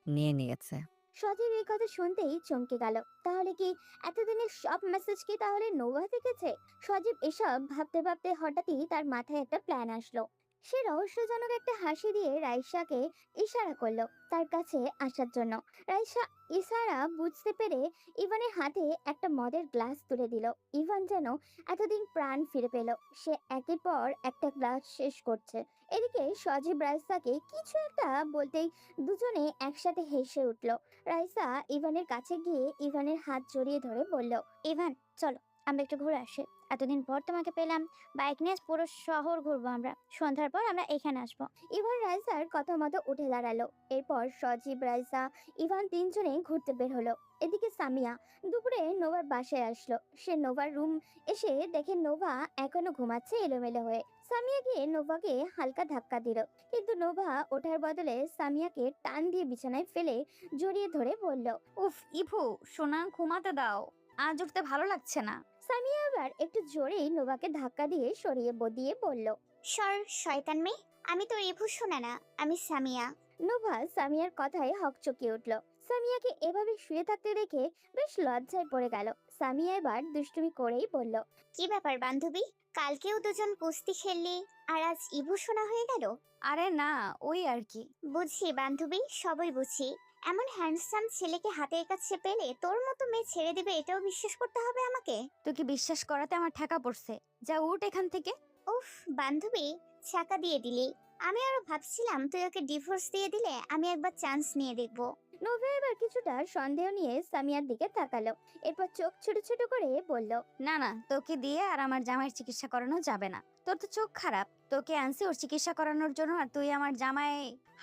নিয়ে নিয়েছে। সজীব এই কথা শুনতেই চমকে গেল। তাহলে কি এতদিনের সব মেসেজ কি তাহলে নোভা দেখেছে? সজীব এসব ভাবতে ভাবতে হঠাৎই তার মাথায় একটা প্ল্যান আসলো। সে রহস্যজনক একটা হাসি দিয়ে রাইসাকে ইশারা করলো তার কাছে আসার জন্য। রাইসা ইশারা বুঝতে পেরে ইভানের হাতে একটা মদের গ্লাস তুলে দিল। ইভান যেন এতদিন প্রাণ ফিরে পেল। সে একের পর একটা গ্লাস শেষ করছে। এদিকে সজীব রাইসাকে কিছু একটা বলতেই দুজনে একসাথে হেসে উঠল। রাইসা ইভানের কাছে গিয়ে ইভানের হাত জড়িয়ে ধরে বলল, ইভান চলো আমরা একটু ঘুরে আসি। এতদিন পর তোমাকে পেলাম, বাইক নিয়ে পুরো শহর ঘুরবো আমরা, সন্ধ্যার পর আমরা এখানে আসবো। ইভান রাইসার কথা মতো উঠে দাঁড়ালো। এরপর সজীব রাইসা ইভান তিনজনে ঘুরতে বের হলো। এদিকে সামিয়া দুপুরে নোভার বাসায় আসলো। সে নোভার রুম এসে দেখে নোভা এখনো ঘুমাচ্ছে এলোমেলো হয়ে। সামিয়া গিয়ে নোভাকে হালকা ধাক্কা দিল, কিন্তু নোভা ওঠার বদলে সামিয়াকে টান দিয়ে বিছানায় ফেলে জড়িয়ে ধরে বলল, উফ ইভু, সোনা ঘুমাতে দাও, আজ উঠতে ভালো লাগছে না। সামিয়া আবার একটু জোরেই নোভাকে ধাক্কা দিয়ে সরিয়ে দিয়ে বলল, সর শয়তান মেয়ে, আমি তো রিভু শোনা না, আমি সামিয়া। নোভা সামিয়ার কথায় হকচকিয়ে উঠল। সামিয়াকে এভাবে শুয়ে থাকতে দেখে বেশ লজ্জায় পড়ে গেল। সামিয়া এবার দুষ্টুমি করেই বলল, কি ব্যাপার বান্ধবী, কালকেও দুজন কুস্তি খেললি আর আজ ইভু শোনা হয়ে গেল? আরে না, ওই আর কি। বুঝি বান্ধবী, সবই বুঝি। এমন হ্যান্ডসাম ছেলেকে হাতের কাছে পেলে তোর মতো মেয়ে ছেড়ে দিবে এটাও বিশ্বাস করতে হবে আমাকে? তোকে বিশ্বাস করাতে আমার ঠেকা পড়ছে। যা উঠ এখান থেকে। উফ বান্ধবী, ছাকা দিয়ে দিলি। আমি আরো ভাবছিলাম তুই ওকে ডিভোর্স দিয়ে দিলে আমি একবার চান্স নিয়ে দেখবো। নোভা এবার কিছুটা সন্দেহ নিয়ে সামিয়ার দিকে তাকালো। এরপর চোখ ছোট ছোট করে বলল, না না, তোকে দিয়ে আর আমার জামাইয়ের চিকিৎসা করানো যাবে না। তোর তো চোখ খারাপ, তোকে আনছি ওর চিকিৎসা করানোর জন্য, আর তুই আমার জামাই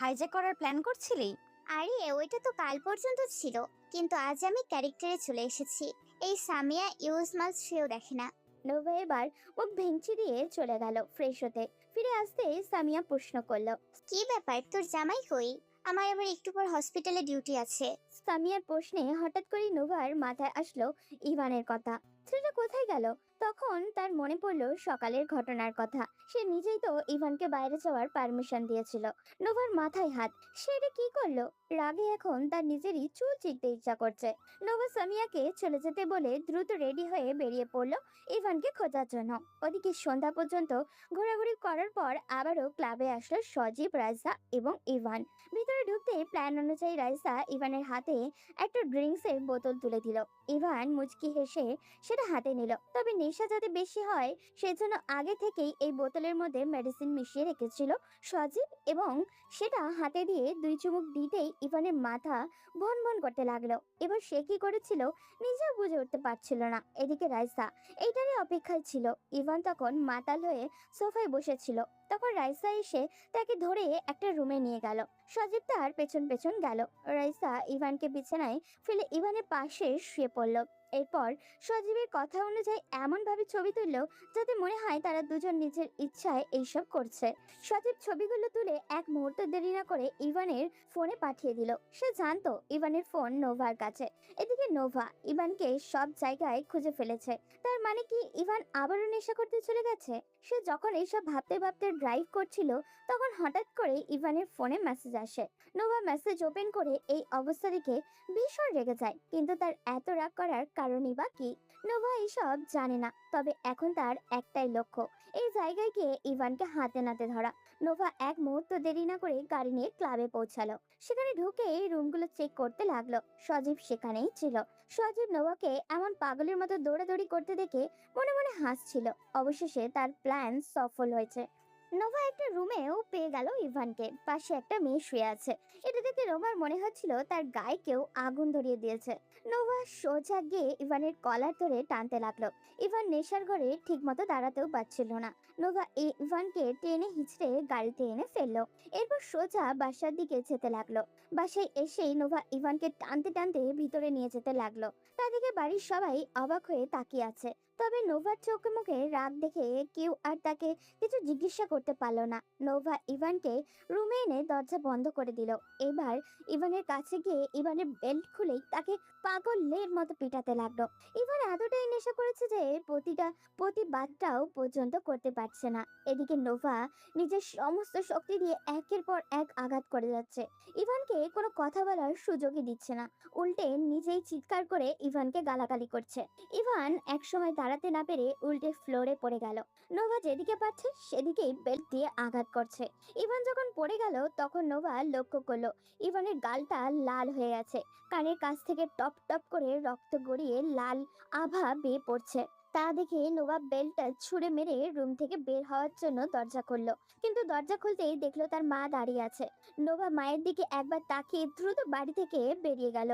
হাইজ্যাক করার প্ল্যান করছিলি। আরে ওইটা তো কাল পর্যন্ত ছিল, কিন্তু আজ আমি ক্যারেক্টারে চলে এসেছি। এই সামিয়া ইউজ মাল সেও দেখে না। নোভা এবার মুখ ভেঙচি দিয়ে চলে গেল ফ্রেশ হতে। ফিরে আসতে সামিয়া প্রশ্ন করলো, কি ব্যাপার, তোর জামাই কই? আমার আবার একটু পর হসপিটালে ডিউটি আছে। সামিয়ার প্রশ্নে হঠাৎ করে নোভার মাথায় আসলো ইভানের কথা। ছেলেটা কোথায় গেল? তখন তার মনে পড়লো সকালের ঘটনার কথা। সে নিজেই তো ইভানকে বাইরে যাওয়ার পারমিশন দিয়েছিল। নোভার মাথায় হাত। সে এটা কি করলো? রাগে এখন তার নিজেরই চুল চিকতে ইচ্ছা করছে। নোভা সামিয়াকে চলে যেতে বলে দ্রুত রেডি হয়ে বেরিয়ে পড়লো ইভানকে খোঁজার জন্য। ওদিকে সন্ধ্যা পর্যন্ত ঘোরাঘুরি করার পর আবারও ক্লাবে আসলো সজীব, রাইসা এবং ইভান। ভিতরে ঢুকতে প্ল্যান অনুযায়ী রাইসা ইভানের হাতে একটা ড্রিঙ্কসের বোতল তুলে দিল। ইভান মুচকি হেসে সেটা হাতে নিল। তবে নেশা যাতে বেশি হয় সেজন্য আগে থেকেই এই বোতলের মধ্যে মেডিসিন মিশিয়ে রেখেছিল সজীব, এবং সেটা হাতে দিয়ে দুই চুমুক দিতেই ইভানের মাথা ভনভন করতে লাগলো। এবার সে কি করেছিল নিজেও বুঝে উঠতে পারছিল না। এদিকে রাইসা এইটারই অপেক্ষায় ছিল। ইভান তখন মাতাল হয়ে সোফায় বসেছিল। তখন রাইসা এসে তাকে ধরে একটা রুমে নিয়ে গেল। সজীব তার পেছন পেছন গেল। রাইসা ইভানকে বিছানায় ফেলে ইভানের পাশে শুয়ে পড়ল। এরপর সজীবের কথা অনুযায়ী এমন ভাবে ছবি তুললো যাতে মনে হয় তারা দুজন নিজের ইচ্ছায় এইসব করছে। সজীব ছবিগুলো তুলে এক মুহূর্ত দেরি না করে ইভানের ফোনে পাঠিয়ে দিল। সে জানতো ইভানের ফোন নোভার কাছে। এদিকে নোভা ইভানকে সব জায়গায় খুঁজে ফেলেছে। তার মানে কি ইভান আবারও নেশা করতে চলে গেছে? সে যখন এইসব ভাবতে ভাবতে ড্রাইভ করছিল তখন হঠাৎ করে ইভানের ফোনে মেসেজ আসে। নোভা মেসেজ ওপেন করে এই অবস্থা দেখে ভীষণ রেগে যায়, কিন্তু তার এত রাগ করার কারণই বা কি? নোভা এইসব জানে না, তবে এখন তার একটাই লক্ষ্য এই জায়গায় গিয়ে ইভানকে হাতে নাতে ধরা। নোভা এক মুহূর্ত দেরি না করে গাড়ি নিয়ে ক্লাবে পৌঁছালো। সেখানে ঢুকে রুমগুলো চেক করতে লাগলো। সজীব সেখানেই ছিল। সজীব নোভাকে এমন পাগলের মতো দৌড়াদৌড়ি করতে দেখে মনে মনে হাসছিল। অবশেষে তার প্ল্যান সফল হয়েছে। নোভা একটা রুমেও পেয়ে গেল ইভানকে। পাশে একটা মেয়ে শুয়ে আছে। এটা দেখে নোভার মনে হচ্ছিল তার গায়ে কেউ আগুন ধরিয়ে দিয়েছে। নোভা সোজা গিয়ে ইভানের কলার ধরে টানতে লাগলো। ইভান নেশার ঘরে ঠিক মতো দাঁড়াতেও পারছিল না। নোভা ইভানকে টেনে হিঁচড়ে গাড়িতে এনে ফেললো। এরপর সোজা বাসার দিকে যেতে লাগলো। বাসায় এসেই নোভা ইভানকে টানতে টানতে ভিতরে নিয়ে যেতে লাগলো। তা দেখে বাড়ির সবাই অবাক হয়ে তাকিয়ে আছে। তবে নোভার চোখে মুখে রাগ দেখে কেউ আর তাকে কিছু জিজ্ঞাসা করতে পারলো না। নোভা ইভানকে রুমে এনে দরজা বন্ধ করে দিল। এবার ইভানের কাছে গিয়ে ইভানের বেল্ট খুলেই তাকে পাগলের মতো পিটাতে লাগলো। ইভান এতটাই নেশা করেছে যে প্রতিবাদটাও পর্যন্ত করতে পারছে না। এদিকে নোভা নিজের সমস্ত শক্তি দিয়ে একের পর এক আঘাত করে যাচ্ছে। ইভানকে কোনো কথা বলার সুযোগই দিচ্ছে না, উল্টে নিজেই চিৎকার করে ইভানকে গালাগালি করছে। ইভান একসময় দাঁড়াতে না পেরে উল্টে ফ্লোরে পড়ে গেল। নোভা যেদিকে পাচ্ছে সেদিকেই বেল্ট দিয়ে আঘাত করছে। ইভান যখন পড়ে গেল তখন নোভা লক্ষ্য করলো ইভানের গালটা লাল হয়ে গেছে, কানের কাছ থেকে টপ টপ করে রক্ত গড়িয়ে লাল আভা বেয়ে পড়ছে। তা দেখে নোভা বেল্টটা ছুঁড়ে মেরে রুম থেকে বের হওয়ার জন্য দরজা খুললো, কিন্তু দরজা খুলতেই দেখলো তার মা দাঁড়িয়ে আছে। নোভা মায়ের দিকে একবার তাকিয়ে দ্রুত বাড়ি থেকে বেরিয়ে গেল।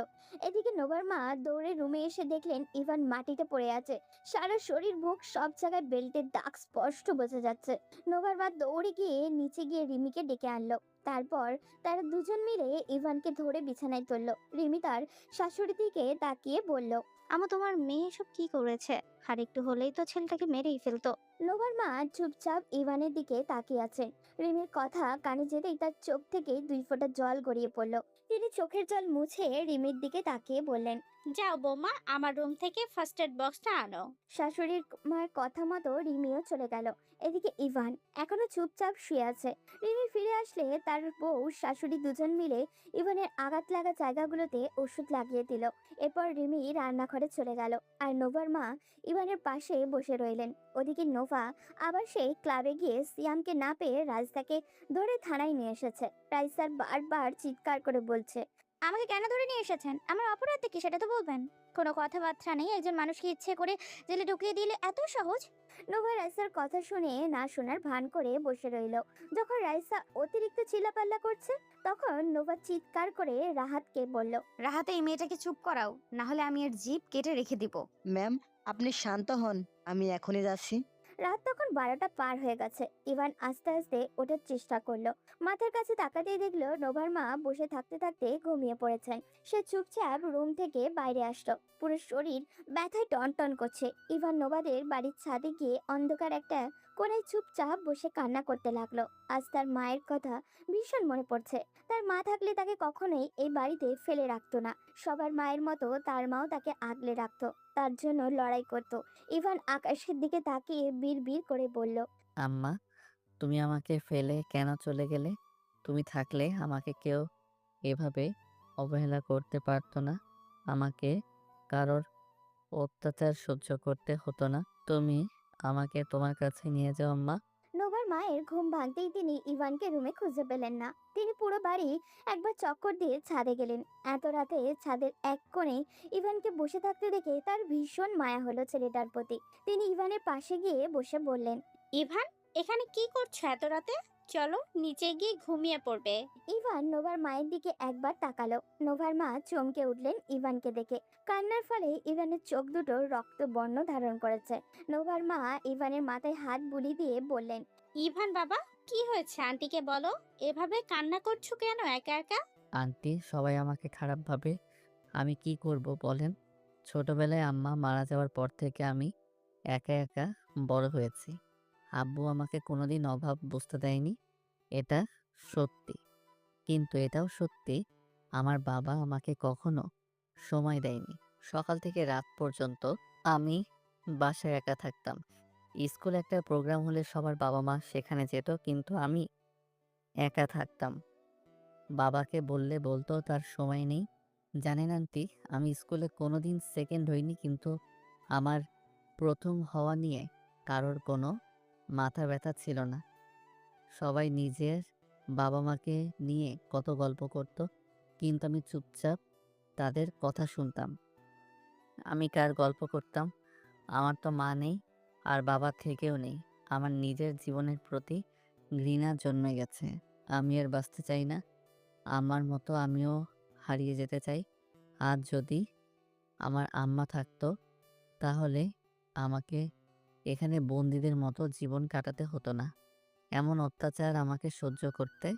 এদিকে নোভার মা দৌড়ে রুমে এসে দেখলেন ইভান মাটিতে পড়ে আছে, সারা শরীর মুখ সব জায়গায় বেল্টের দাগ স্পষ্ট বোঝা যাচ্ছে। নোভার মা দৌড়ে গিয়ে নিচে গিয়ে রিমিকে ডেকে আনলো। তারপর তারা দুজন মিলে ইভানকে ধরে বিছানায় তুললো। রিমি তার শাশুড়ির দিকে তাকিয়ে বলল, আমা, তোমার মেয়ে এসব কি করেছে? আর একটু হলেই তো ছেলেটাকে মেরেই ফেলতো। নোভার মা চুপচাপ ইভানের দিকে তাকিয়ে আছেন। রিমির কথা কানে যেতেই তার চোখ থেকে 2 ফোঁটা জল গড়িয়ে পড়ল। তিনি চোখের জল মুছে রিমির দিকে তাকিয়ে বললেন, যাও বৌমা, আমার রুম থেকে ফার্স্ট এড বক্সটা আনো। শাশুড়ির মায়ের কথা মতো রিমিও চলে গেল। এদিকে ইভান এখনো চুপচাপ শুয়ে আছে। রিমি ফিরে আসলে তার বউ শাশুড়ি দুজন মিলে ইভানের আঘাত লাগা জায়গাগুলোতে ওষুধ লাগিয়ে দিল। এরপর রিমি রান্নাঘরে চলে গেল আর নোভার মা ইভানের পাশে বসে রইলেন। ওদিকে নোভা আবার সেই ক্লাবে গিয়ে সিয়ামকে না পেয়ে রাইসাকে ধরে থানায় নিয়ে এসেছে। রাইসার বারবার চিৎকার করে বলছে, আমাকে কেন ধরে নিয়ে এসেছেন? আমার অপরাধ কি সেটা তো বলবেন। কোনো কথাবার্তা নেই, একজন মানুষকে ইচ্ছে করে জেলে ঢুকিয়ে দিলে এত সহজ? নোভা রাইসার কথা শুনে না শোনার ভান করে বসে রইল। যখন রাইসা অতিরিক্ত চিল্লাপাল্লা করছে তখন নোভা চিৎকার করে রাহাতকে বলল, রাহাতে এই মেয়েটাকে চুপ করাও, না হলে আমি এর জিভ কেটে রেখে দিব। ম্যাম, আপনি শান্ত হন, আমি এখনই যাচ্ছি। রাত তখন 12টা পার হয়ে গেছে। ইভান আস্তে আস্তে ওঠার চেষ্টা করলো। মাথার কাছে তাকাতেই দেখলো নোভার মা বসে থাকতে থাকতে ঘুমিয়ে পড়েছেন। সে চুপচাপ রুম থেকে বাইরে আসলো, পুরো শরীর ব্যথায় টনটন করছে। ইভান নোভাদের বাড়ির ছাদে গিয়ে অন্ধকার একটা কোণায় চুপচাপ বসে কান্না করতে লাগলো। আজ তার মায়ের কথা ভীষণ মনে পড়ছে। তার মা থাকলে তাকে কখনোই এই বাড়িতে ফেলে রাখতো না। সবার মায়ের মতো তার মাও তাকে আগলে রাখতো, তার জন্য লড়াই করতো। ইভান আকাশের দিকে তাকিয়ে বিড়বিড় করে বলল, আম্মা, তুমি আমাকে ফেলে কেন চলে গেলে? তুমি থাকলে আমাকে কেউ এভাবে অবহেলা করতে পারতো না, আমাকে কারোর অত্যাচার সহ্য করতে হতো না। তুমি আমাকে তোমার কাছে নিয়ে যাও আম্মা। নোভার মায়ের ঘুম ভাঙতেই তিনি ইভানকে রুমে খুঁজে পেলেন না। তিনি পুরো বাড়ি একবার চক্কর দিয়ে ছাদে গেলেন। এত রাতে ছাদের এক কোণে ইভানকে বসে থাকতে দেখে তার ভীষণ মায়া হলো ছেলেটার প্রতি। তিনি ইভানের পাশে গিয়ে বসে বললেন, ইভান, এখানে কি করছো এত রাতে? চলো নিচে গিয়ে ঘুমিয়ে পড়বে। ইভান নোভার মায়ের দিকে একবার তাকালো। নোভার মা চমকে উঠলেন ইভানকে দেখে। কান্নার ফলে ইভানের চোখ দুটো রক্তবর্ণ ধারণ করেছে। নোভার মা ইভানের মাথায় হাত বুলিয়ে দিয়ে বললেন, ইভান বাবা, কি হয়েছে? আন্টিকে বলো। এভাবে কান্না করছো কেন একা একা? আন্টি, সবাই আমাকে খারাপ ভাবে। আমি কি করব বলেন? ছোটবেলায় আম্মা মারা যাওয়ার পর থেকে আমি একা একা বড় হয়েছি। আব্বু আমাকে কোনোদিন অভাব বুঝতে দেয়নি, এটা সত্যি। কিন্তু এটাও সত্যি, আমার বাবা আমাকে কখনো সময় দেয়নি। সকাল থেকে রাত পর্যন্ত আমি বাসায় একা থাকতাম। স্কুলে একটা প্রোগ্রাম হলে সবার বাবা মা সেখানে যেত, কিন্তু আমি একা থাকতাম। বাবাকে বললে বলতো তার সময় নেই। জানেন আন্টি, আমি স্কুলে কোনোদিন সেকেন্ড হইনি, কিন্তু আমার প্রথম হওয়া নিয়ে কারোর কোনো মাথা ব্যথা ছিল না। সবাই নিজের বাবা মাকে নিয়ে কত গল্প করত, কিন্তু আমি চুপচাপ তাদের কথা শুনতাম। আমি কার গল্প করতাম? আমার তো মা নেই, আর বাবা থেকেও নেই। আমার নিজের জীবনের প্রতি ঘৃণা জন্মে গেছে। আমি আর বাঁচতে চাই না। আমার মতো আমিও হারিয়ে যেতে চাই। আজ যদি আমার আম্মা থাকতো, তাহলে আমাকে এখানে বন্দীদের মতো জীবন কাটাতে হতো না। এমন অত্যাচার আমাকে সহ্য করতে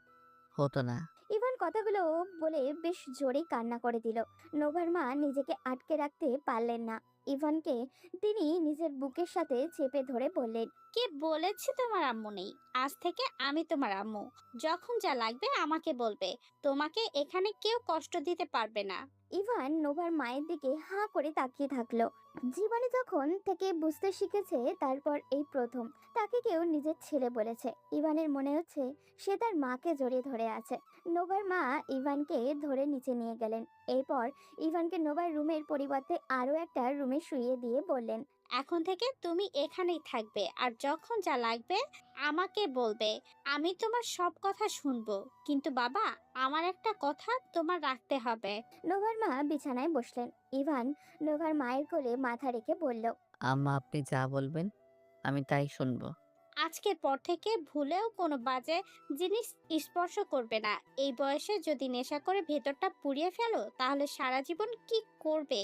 হতো না। ইভান কথাগুলো বলে বেশ জোরেই কান্না করে দিল। নোভার মা নিজেকে আটকে রাখতে পারলেন না। ইভানকে তিনি নিজের বুকের সাথে চেপে ধরে বললেন, কে বলেছে তোমার আম্মু নেই? আজ থেকে আমি তোমার আম্মু। যখন যা লাগবে আমাকে বলবে। তোমাকে এখানে কেউ কষ্ট দিতে পারবে না। ইভান নোভার মায়ের দিকে হাঁ করে তাকিয়ে থাকলো। জীবনে যখন থেকে বুঝতে শিখেছে তারপর এই প্রথম তাকে কেউ নিজের ছেলে বলেছে। ইভানের মনে হচ্ছে সে তার মাকে জড়িয়ে ধরে আছে। নোভার মা ইভানকে ধরে নিচে নিয়ে গেলেন। এরপর ইভানকে নোভার রুমের পরিবর্তে আরো একটা রুমে শুইয়ে দিয়ে বললেন, এখন থেকে তুমি এখানেই থাকবে, আর যখন যা লাগবে আমাকে বলবে। আমি তোমার সব কথা শুনবো। কিন্তু বাবা, আমার একটা কথা তোমার রাখতে হবে। নোভার মা বিছানায় বসলেন। ইভান নোভার মায়ের কোলে মাথা রেখে বলল, আম্মা আপনি যা বলবেন আমি তাই শুনবো। আজকের পর থেকে ভুলেও কোনো বাজে জিনিস স্পর্শ করবে না। এই বয়সে যদি নেশা করে ভেতরটা পুড়িয়ে ফেলো তাহলে সারা জীবন কি করবে?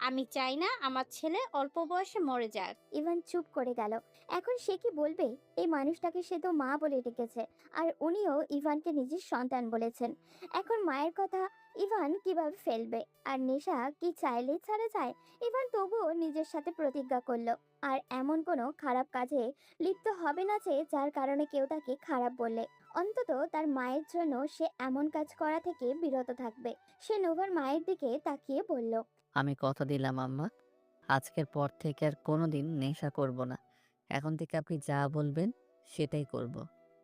আমি চাই না আমার ছেলে অল্প বয়সে মরে যাক। ইভান চুপ করে গেল। এখন সে কি বলবে? এই মানুষটাকে সে তো মা বলে ডেকেছে, আর উনিও ইভানকে নিজের সন্তান বলেছেন। এখন মায়ের কথা ইভান কিভাবে ফেলবে? আর নেশা কি চাইলেই ছাড়া যায়? ইভান তবুও নিজের সাথে প্রতিজ্ঞা করলো আর এমন কোনো খারাপ কাজে লিপ্ত হবে না যে যার কারণে কেউ তাকে খারাপ বললে। অন্তত তার মায়ের জন্য সে এমন কাজ করা থেকে বিরত থাকবে। সে নোভার মায়ের দিকে তাকিয়ে বলল, আমি কথা দিলাম আম্মা, আজকের পর থেকে আর কোনোদিন নেশা করব না। এখন থেকে আপনি যা বলবেন সেটাই করব।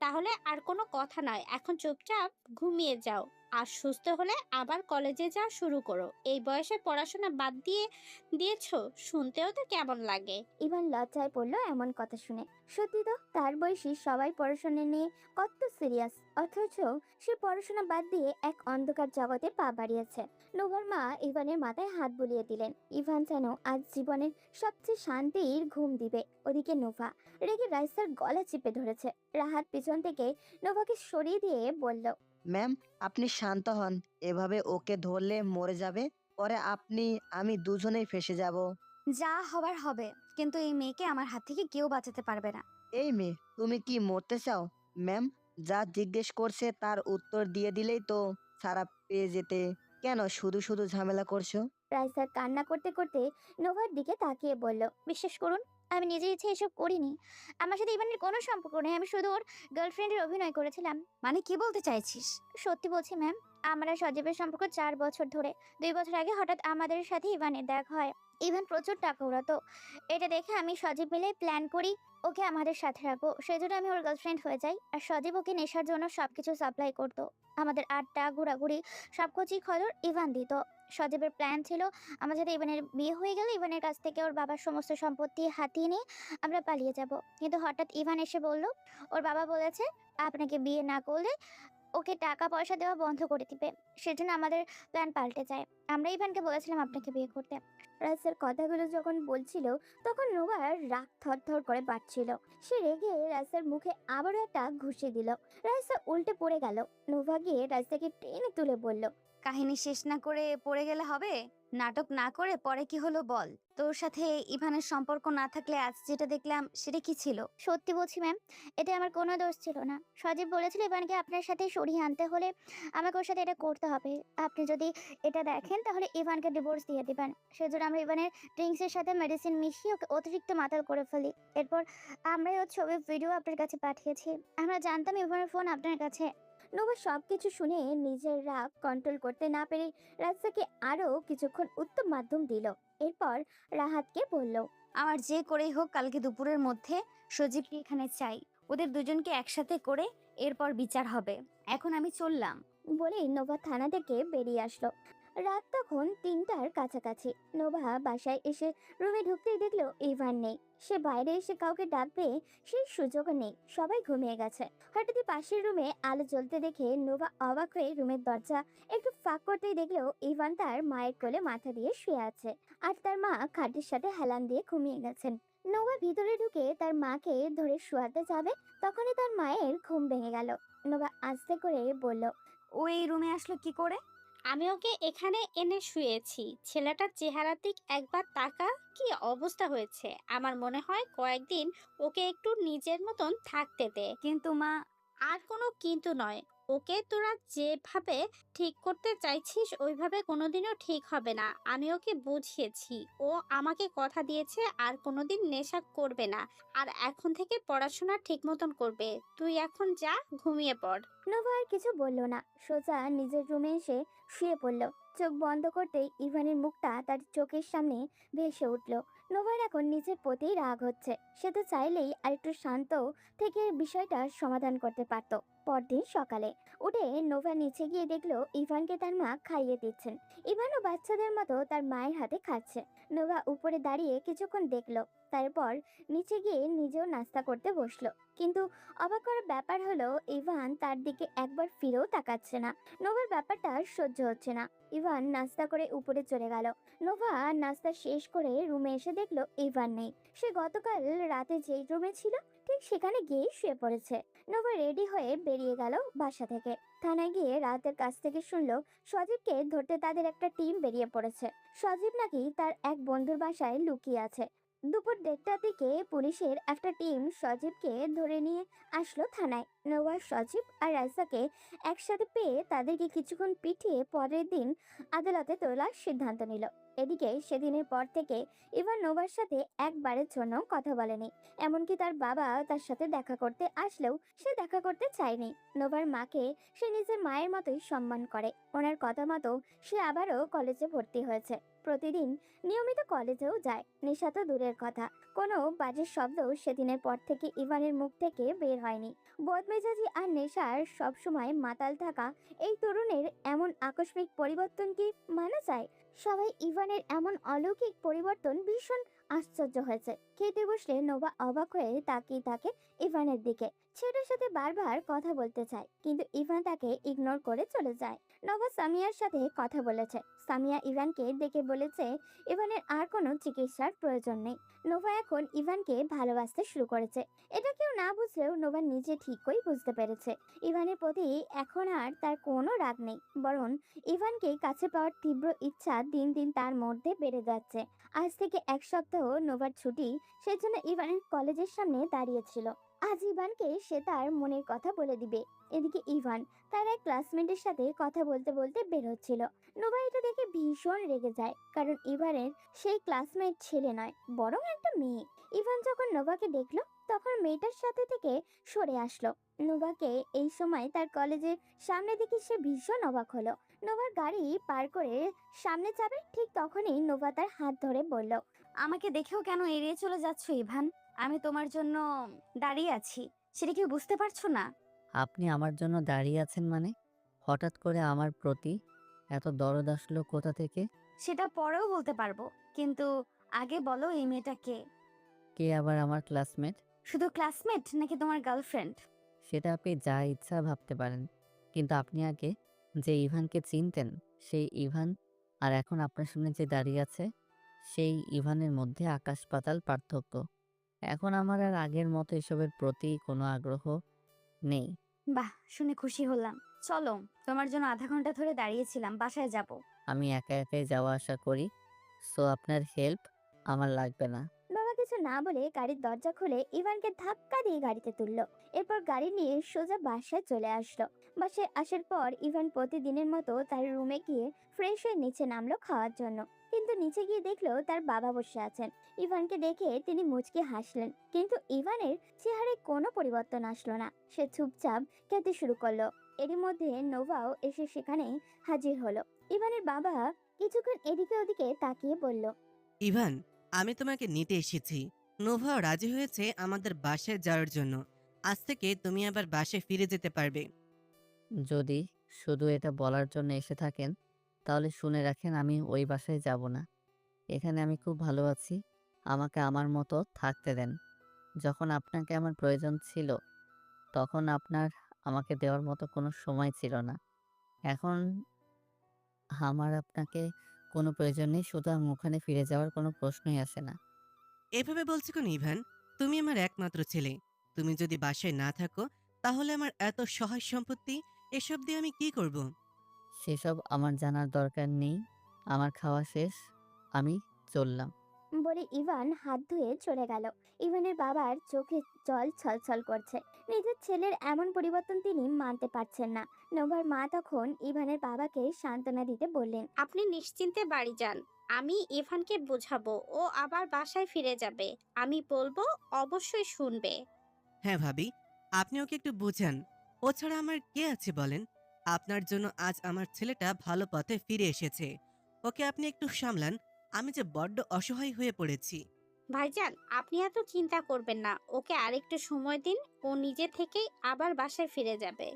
তাহলে আর কোনো কথা নয়, এখন চুপচাপ ঘুমিয়ে যাও। আর সুস্থ হলে আবার কলেজে যাওয়া শুরু করো। এই বয়সে পড়াশোনা বাদ দিয়েছো, শুনতেও তো কেমন লাগে। ইভান লজ্জায় পড়লো এমন কথা শুনে। সত্যি তো, তার বয়সী সবাই পড়াশোনা নিয়ে কত সিরিয়াস, অথচ সে পড়াশোনা বাদ দিয়ে এক অন্ধকার জগতে পা বাড়িয়েছে। নোভার মা ইভানের মাথায় হাত বুলিয়ে দিলেন। ইভান যেন আজ জীবনের সবচেয়ে শান্তির ঘুম দিবে। ওদিকে নোভা রেগে রাইসার গলা চিপে ধরেছে। রাহাত পিছন থেকে নোভাকে সরিয়ে দিয়ে বলল, ম্যাম, আপনি শান্ত হন। এভাবে ওকে ধরলে মরে যাবে। পরে আমি দুজনেই ফেঁসে যাব। যা হবার হবে, কিন্তু এই মেয়েকে আমার হাত থেকে কেউ বাঁচাতে পারবে না। এই মেয়ে, তুমি কি মরতে চাও? ম্যাম, যা জিজ্ঞেস করছে তার উত্তর দিয়ে দিলেই তো ছাড়া পেয়ে যেতে। কেন শুধু শুধু ঝামেলা করছো? রাইসার কান্না করতে করতে নোভার দিকে তাকিয়ে বলল, বিশ্বাস করুন, আমি নিজে ইচ্ছে এসব করিনি। আমার সাথে ইভানের কোনো সম্পর্ক নেই। আমি শুধু ওর গার্লফ্রেন্ডের অভিনয় করেছিলাম। মানে কি বলতে চাইছিস? সত্যি বলছি ম্যাম, আমরা সজীবের সম্পর্ক 4 বছর ধরে। 2 বছর আগে হঠাৎ আমাদের সাথে ইভানের দেখা হয়। ইভান প্রচুর টাকা উড়াতো। এটা দেখে আমি সজীব মিলে প্ল্যান করি ওকে আমাদের সাথে রাখবো। সেজন্য আমি ওর গার্লফ্রেন্ড হয়ে যাই। আর সজীব ওকে নেশার জন্য সবকিছু সাপ্লাই করতো। আমাদের আড্ডা ঘোরাঘুরি সব কিছুই খবর ইভান দিত। সজীবের প্ল্যান ছিল আমার সাথে ইভানের বিয়ে হয়ে গেলে ইভানের কাছ থেকে ওর বাবার সমস্ত সম্পত্তি হাতিয়ে নিয়ে আমরা পালিয়ে যাব। কিন্তু হঠাৎ ইভান এসে বলল ওর বাবা বলেছে আপনাকে বিয়ে না করলে ওকে টাকা পয়সা দেওয়া বন্ধ করে দিবে। সেজন্য আমাদের প্ল্যান পাল্টে যায়। আমরা ইভানকে বলেছিলাম আপনাকে বিয়ে করতে। রাইসের কথাগুলো যখন বলছিল তখন নোভার রাগ থরথর করে বাড়ছিল। সে রেগে রাইসের মুখে আবারও একটা ঘুষি দিল। রাইসা উল্টে পড়ে গেল। নোভা গিয়ে রাইসাকে টেনে তুলে বলল, কাহিনী শেষ না করে পড়ে গেলে হবে? নাটক না করে পরে কি হলো বল। তোর সাথে ইভানের সম্পর্ক না থাকলে আজ যেটা দেখলাম সেটা কি ছিল? সত্যি বলছি ম্যাম, এতে আমার কোনো দোষ ছিল না। সজীব বলেছিল ইভানকে আপনার সাথে সরিয়ে আনতে হলে আমাকে ওর সাথে এটা করতে হবে। আপনি যদি এটা দেখেন তাহলে ইভানকে ডিভোর্স দিয়ে দিবেন। সেজন্য আমরা ইভানের ড্রিঙ্কসের সাথে মেডিসিন মিশিয়ে ওকে অতিরিক্ত মাতাল করে ফেলি। এরপর আমরাই ওর ছবির ভিডিও আপনার কাছে পাঠিয়েছি। আমরা জানতাম ইভানের ফোন আপনার কাছে। নোভা সবকিছু শুনে নিজের রাগ কন্ট্রোল করতে না পেরে রাজাকে আরো কিছুক্ষণ উত্তম মাধ্যম দিল। এরপর রাহাতকে বলল, আমার যে করেই হোক কালকে দুপুরের মধ্যে সজীবকে এখানে চাই। ওদের দুজনকে একসাথে করে এরপর বিচার হবে। এখন আমি চললাম। বলে নোভা থানা থেকে বেরিয়ে আসলো। রাত তখন 3টার কাছাকাছি। নোভা বাসায় এসে রুমে ঢুকতেই দেখলো ইভান নেই। সে বাইরে এসে কাউকে ডাকবে সেই সুযোগও নেই, সবাই ঘুমিয়ে গেছে। হঠাৎই পাশের রুমে আলো জ্বলতে দেখে নোভা অবাক হয়ে রুমের দরজা একটু ফাঁক করতেই দেখলো ইভান তার মায়ের কোলে মাথা দিয়ে শুয়ে আছে, আর তার মা খাটের সাথে হেলান দিয়ে ঘুমিয়ে গেছেন। নোভা ভিতরে ঢুকে তার মাকে ধরে শোয়াতে যাবে, তখনই তার মায়ের ঘুম ভেঙে গেল। নোভা আস্তে করে বলল, ও এই রুমে আসলো কি করে? আমি ওকে এখানে এনে শুয়েছি। ছেলেটার চেহারার দিক একবার তাকা, কি অবস্থা হয়েছে। আমার মনে হয় কয়েকদিন ওকে একটু নিজের মতন থাকতে দে। কিন্তু মা, আর কোনো কিন্তু নয়। ওকে তোরা যেভাবে ঠিক করতে চাইছিস ওইভাবে কোনোদিনও ঠিক হবে না। আমি ওকে বুঝিয়েছি, ও আমাকে কথা দিয়েছে আর কোনোদিন নেশা করবে না, আর এখন থেকে পড়াশোনা ঠিক মতন করবে। তুই এখন যা, ঘুমিয়ে পড়। নোভা আর কিছু বলল না, সোজা নিজের রুমে এসে শুয়ে পড়ল। চোখ বন্ধ করতেই ইভানের মুখটা তার চোখের সামনে ভেসে উঠল। নোভার এখন নিজের প্রতি রাগ হচ্ছে। সে তো চাইলেই আরেকটু শান্ত থেকে বিষয়টার সমাধান করতে পারত। পরদিন সকালে উঠে নোভা নিচে গিয়ে দেখলো ইভানকে তার মা খাইয়ে দিচ্ছেন। ইভানও বাচ্চাদের মতো তার মায়ের হাতে খাচ্ছে। নোভা উপরে দাঁড়িয়ে কিছুক্ষণ দেখলো, তারপর নিচে গিয়ে নিজেও নাস্তা করতে বসলো। কিন্তু অবাক করার ব্যাপার হলো ইভান তার দিকে একবার ফিরেও তাকাচ্ছে না। নোভার ব্যাপারটা সহ্য হচ্ছে না। ইভান নাস্তা করে উপরে চলে গেল। নোভা নাস্তা শেষ করে রুমে এসে দেখলো ইভান নেই। সে গতকাল রাতে যেই রুমে ছিল ঠিক সেখানে গিয়ে শুয়ে পড়েছে। নোভা রেডি হয়ে বেরিয়ে গেল বাসা থেকে। থানায় গিয়ে রাতের কাছ থেকে শুনলো সজীবকে ধরতে তাদের একটা টিম বেরিয়ে পড়েছে। সজীব নাকি তার এক বন্ধুর বাসায় লুকিয়ে আছে। দুপুর 1:30টার দিকে পুলিশের একটা টিম সজীবকে ধরে নিয়ে আসলো থানায়। নোভা, সজীব আর রাইসাকে একসাথে পেয়ে তাদেরকে কিছুক্ষণ পিটিয়ে পরের দিন আদালতে তোলার সিদ্ধান্ত নিল। এদিকে সেদিনের পর থেকে ইভান নোভার সাথে একবারের জন্য কথা বলেনি। এমনকি তার বাবা তার সাথে দেখা করতে আসলেও সে দেখা করতে চায়নি। নোভার মাকে সে নিজের মায়ের মতোই সম্মান করে। ওনার কথা মতো সে আবারও কলেজে ভর্তি হয়েছে। প্রতিদিন নিয়মিত কলেজেও যায়। নেশা তো দূরের কথা, কোনো বাজে শব্দ সেদিনের পর থেকে ইভানের মুখ থেকে বের হয়নি। বদমেজাজি আর নেশার সবসময় মাতাল থাকা এই তরুণের এমন আকস্মিক পরিবর্তন কি মানা যায়? সবাই ইভানের এমন অলৌকিক পরিবর্তন ভীষণ আশ্চর্য হয়েছে। খেতে বসলে নোভা অবাক হয়ে তাকিয়ে থাকে ইভানের দিকে। ছেলের সাথে বারবার কথা বলতে চায়, কিন্তু ইভান তাকে ইগনোর করে চলে যায়। নোভা সামিয়ার সাথে কথা বলেছে। সামিয়া ইভানকে ডেকে বলেছে ইভানের আর কোনো চিকিৎসার প্রয়োজন নেই। নোভা এখন ইভানকে ভালোবাসতে শুরু করেছে। এটা কেউ না বুঝলেও নোভা নিজে ঠিকই বুঝতে পেরেছে। ইভানের প্রতি এখন আর তার কোনো রাগ নেই, বরং ইভানকে কাছে পাওয়ার তীব্র ইচ্ছা দিন দিন তার মধ্যে বেড়ে যাচ্ছে। আজ থেকে 1 সপ্তাহ নোভার ছুটি, সেজন্য ইভানের কলেজের সামনে দাঁড়িয়েছিল। আজ ইভানকে সে তার মনের কথা বলে দিবে। এদিকে ইভান তার এক ক্লাসমেটের সাথে কথা বলতে বলতে বের হচ্ছিল। নোভা এটা দেখে ভীষণ রেগে যায়, কারণ ইভানের সেই ক্লাসমেট ছেলে নয়, বরং একটা মেয়ে। ইভান যখন নোভাকে দেখলো তখন মেয়েটার সাথে থেকে সরে আসলো। নোভাকে এই সময় তার কলেজের সামনে দেখে সে ভীষণ অবাক হলো। নোভার গাড়ি পার করে সামনে যাবে ঠিক তখনই নোভা তার হাত ধরে বলল, আমাকে দেখেও কেন এড়িয়ে চলে যাচ্ছ ইভান? আমি তোমার জন্য দাঁড়িয়ে আছি, সেটা কি বুঝতে পারছো না? আপনি আমার জন্য দাঁড়িয়ে আছেন মানে? হঠাৎ করে আমার প্রতি এত দরদ আসলো কোথা থেকে? সেটা পরেও বলতে পারবো, কিন্তু আগে বলো এই মেয়েটা কে? কে আবার আমার ক্লাসমেট? শুধু ক্লাসমেট নাকি তোমার গার্লফ্রেন্ড? সেটা আপনি যা ইচ্ছা ভাবতে পারেন, কিন্তু আপনি আগে যে ইভানকে চিনতেন সেই ইভান আর এখন আপনার সামনে যে দাঁড়িয়ে আছে সেই ইভানের মধ্যে আকাশ পাতাল পার্থক্য। এখন আমার আর আগের মতো এসবের প্রতি কোনো আগ্রহ নেই। বাহ, শুনে খুশি হলাম। চলো, তোমার জন্য আধা ঘন্টা ধরে দাঁড়িয়েছিলাম, বাসায় যাব। আমি একা একাই যাওয়া আসা করি, সো আপনার হেল্প আমার লাগবে না। বাবা কিছু না বলে গাড়ির দরজা খুলে ইভানকে ধাক্কা দিয়ে গাড়িতে তুললো। এরপর গাড়ি নিয়ে সোজা বাসায় চলে আসলো। বাসায় আসার পর ইভান প্রতিদিনের মতো তার রুমে গিয়ে ফ্রেশ হয়ে নিচে নামলো খাওয়ার জন্য। কিন্তু নিচে গিয়ে দেখলো তার বাবা বসে আছেন। ইভানকে দেখে তিনি মুচকি হাসলেন, কিন্তু ইভানের চেহারায় কোনো পরিবর্তন আসলো না। সে চুপচাপ খেতে শুরু করলো। এরই মধ্যে নোভাও এসে সেখানে হাজির হলো। ইভানের বাবা কিছুক্ষণ এদিকে ওদিকে তাকিয়ে বলল, ইভান, আমি তোমাকে নিতে এসেছি। নোভাও রাজি হয়েছে আমাদের বাসায় যাওয়ার জন্য। আজ থেকে তুমি আবার বাসায় ফিরে যেতে পারবে। যদি শুধু এটা বলার জন্য এসে থাকেন তাহলে শুনে রাখেন, আমি ওই বাসায় যাব না। এখানে আমি খুব ভালো আছি, আমাকে আমার মতো থাকতে দেন। যখন আপনাকে আমার প্রয়োজন ছিল তখন আপনার আমাকে দেওয়ার মতো কোনো সময় ছিল না। এখন আমার আপনাকে কোনো প্রয়োজন নেই, সুতরাং ওখানে ফিরে যাওয়ার কোনো প্রশ্নই আসে না। এভাবে বলছো কেন ইভান? তুমি আমার একমাত্র ছেলে। তুমি যদি বাসায় না থাকো তাহলে আমার এত সহায় সম্পত্তি এসব দিয়ে আমি কি করব? সেসব আমার জানার দরকার নেই। আমার খাওয়া শেষ, আমি চললাম। বলে ইভান হাত ধুয়ে চলে গেল। ইভানের বাবার চোখে জল ছলছল করছে। নিজের ছেলের এমন পরিবর্তন তিনি মানতে পারছেন না। নোভার মা তখন ইভানের বাবাকে সান্ত্বনা দিতে বললেন, আপনি নিশ্চিন্তে বাড়ি যান, আমি ইভানকে বোঝাবো, ও আবার বাসায় ফিরে যাবে। আমি বলবো, অবশ্যই শুনবে। হ্যাঁ ভাবি, আপনি ওকে একটু বোঝান। ও ছাড়া আমার কে আছে বলেন? আপনার জন্য আজ আমার ছেলেটা ভালো পথে ফিরে এসেছে। ওকে আপনি একটু সামলান। আমি যে বড্ড অসহায় হয়ে পড়েছি। ভাইজান, আপনি এত চিন্তা করবেন না, ওকে আরেকটু সময় দিন, ও নিজে থেকেই আবার বাসায় ফিরে যাবে।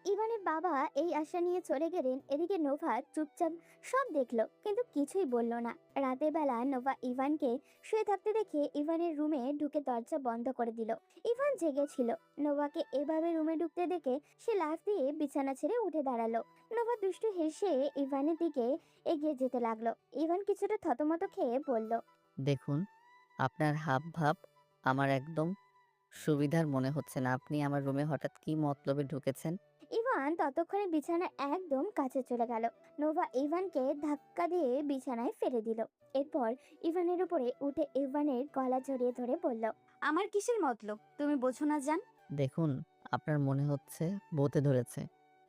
ইভানের বাবা এই আশা নিয়ে চলে গেলেন। এদিকে নোভা চুপচাপ সব দেখলো, কিন্তু কিছুই বলল না। রাতের বেলা নোভা ইভানকে শুয়ে থাকতে দেখে ইভানের রুমে ঢুকে দরজা বন্ধ করে দিল। ইভান জেগেছিল। নোভাকে এভাবে রুমে ঢুকতে দেখে সে লাফ দিয়ে বিছানা ছেড়ে উঠে দাঁড়ালো। নোভা দুষ্টু হেসে ইভানের দিকে এগিয়ে যেতে লাগলো। ইভান কিছুটা থতমত খেয়ে বলল, দেখুন, আপনার হাব ভাব আমার একদম সুবিধার মনে হচ্ছে না। আপনি আমার রুমে হঠাৎ কি মতলবে ঢুকেছেন? ইভান ততক্ষণে বিছানার একদম কাছে চলে গেল। নোভা ইভানকে ধাক্কা দিয়ে বিছানায় ফেলে দিল। এরপর ইভানের উপরে উঠে ইভানের গলা জড়িয়ে ধরে বলল, আমার কিসের মতলব তুমি বোঝো না জান? দেখুন, আপনার মনে হচ্ছে ভূতে ধরেছে।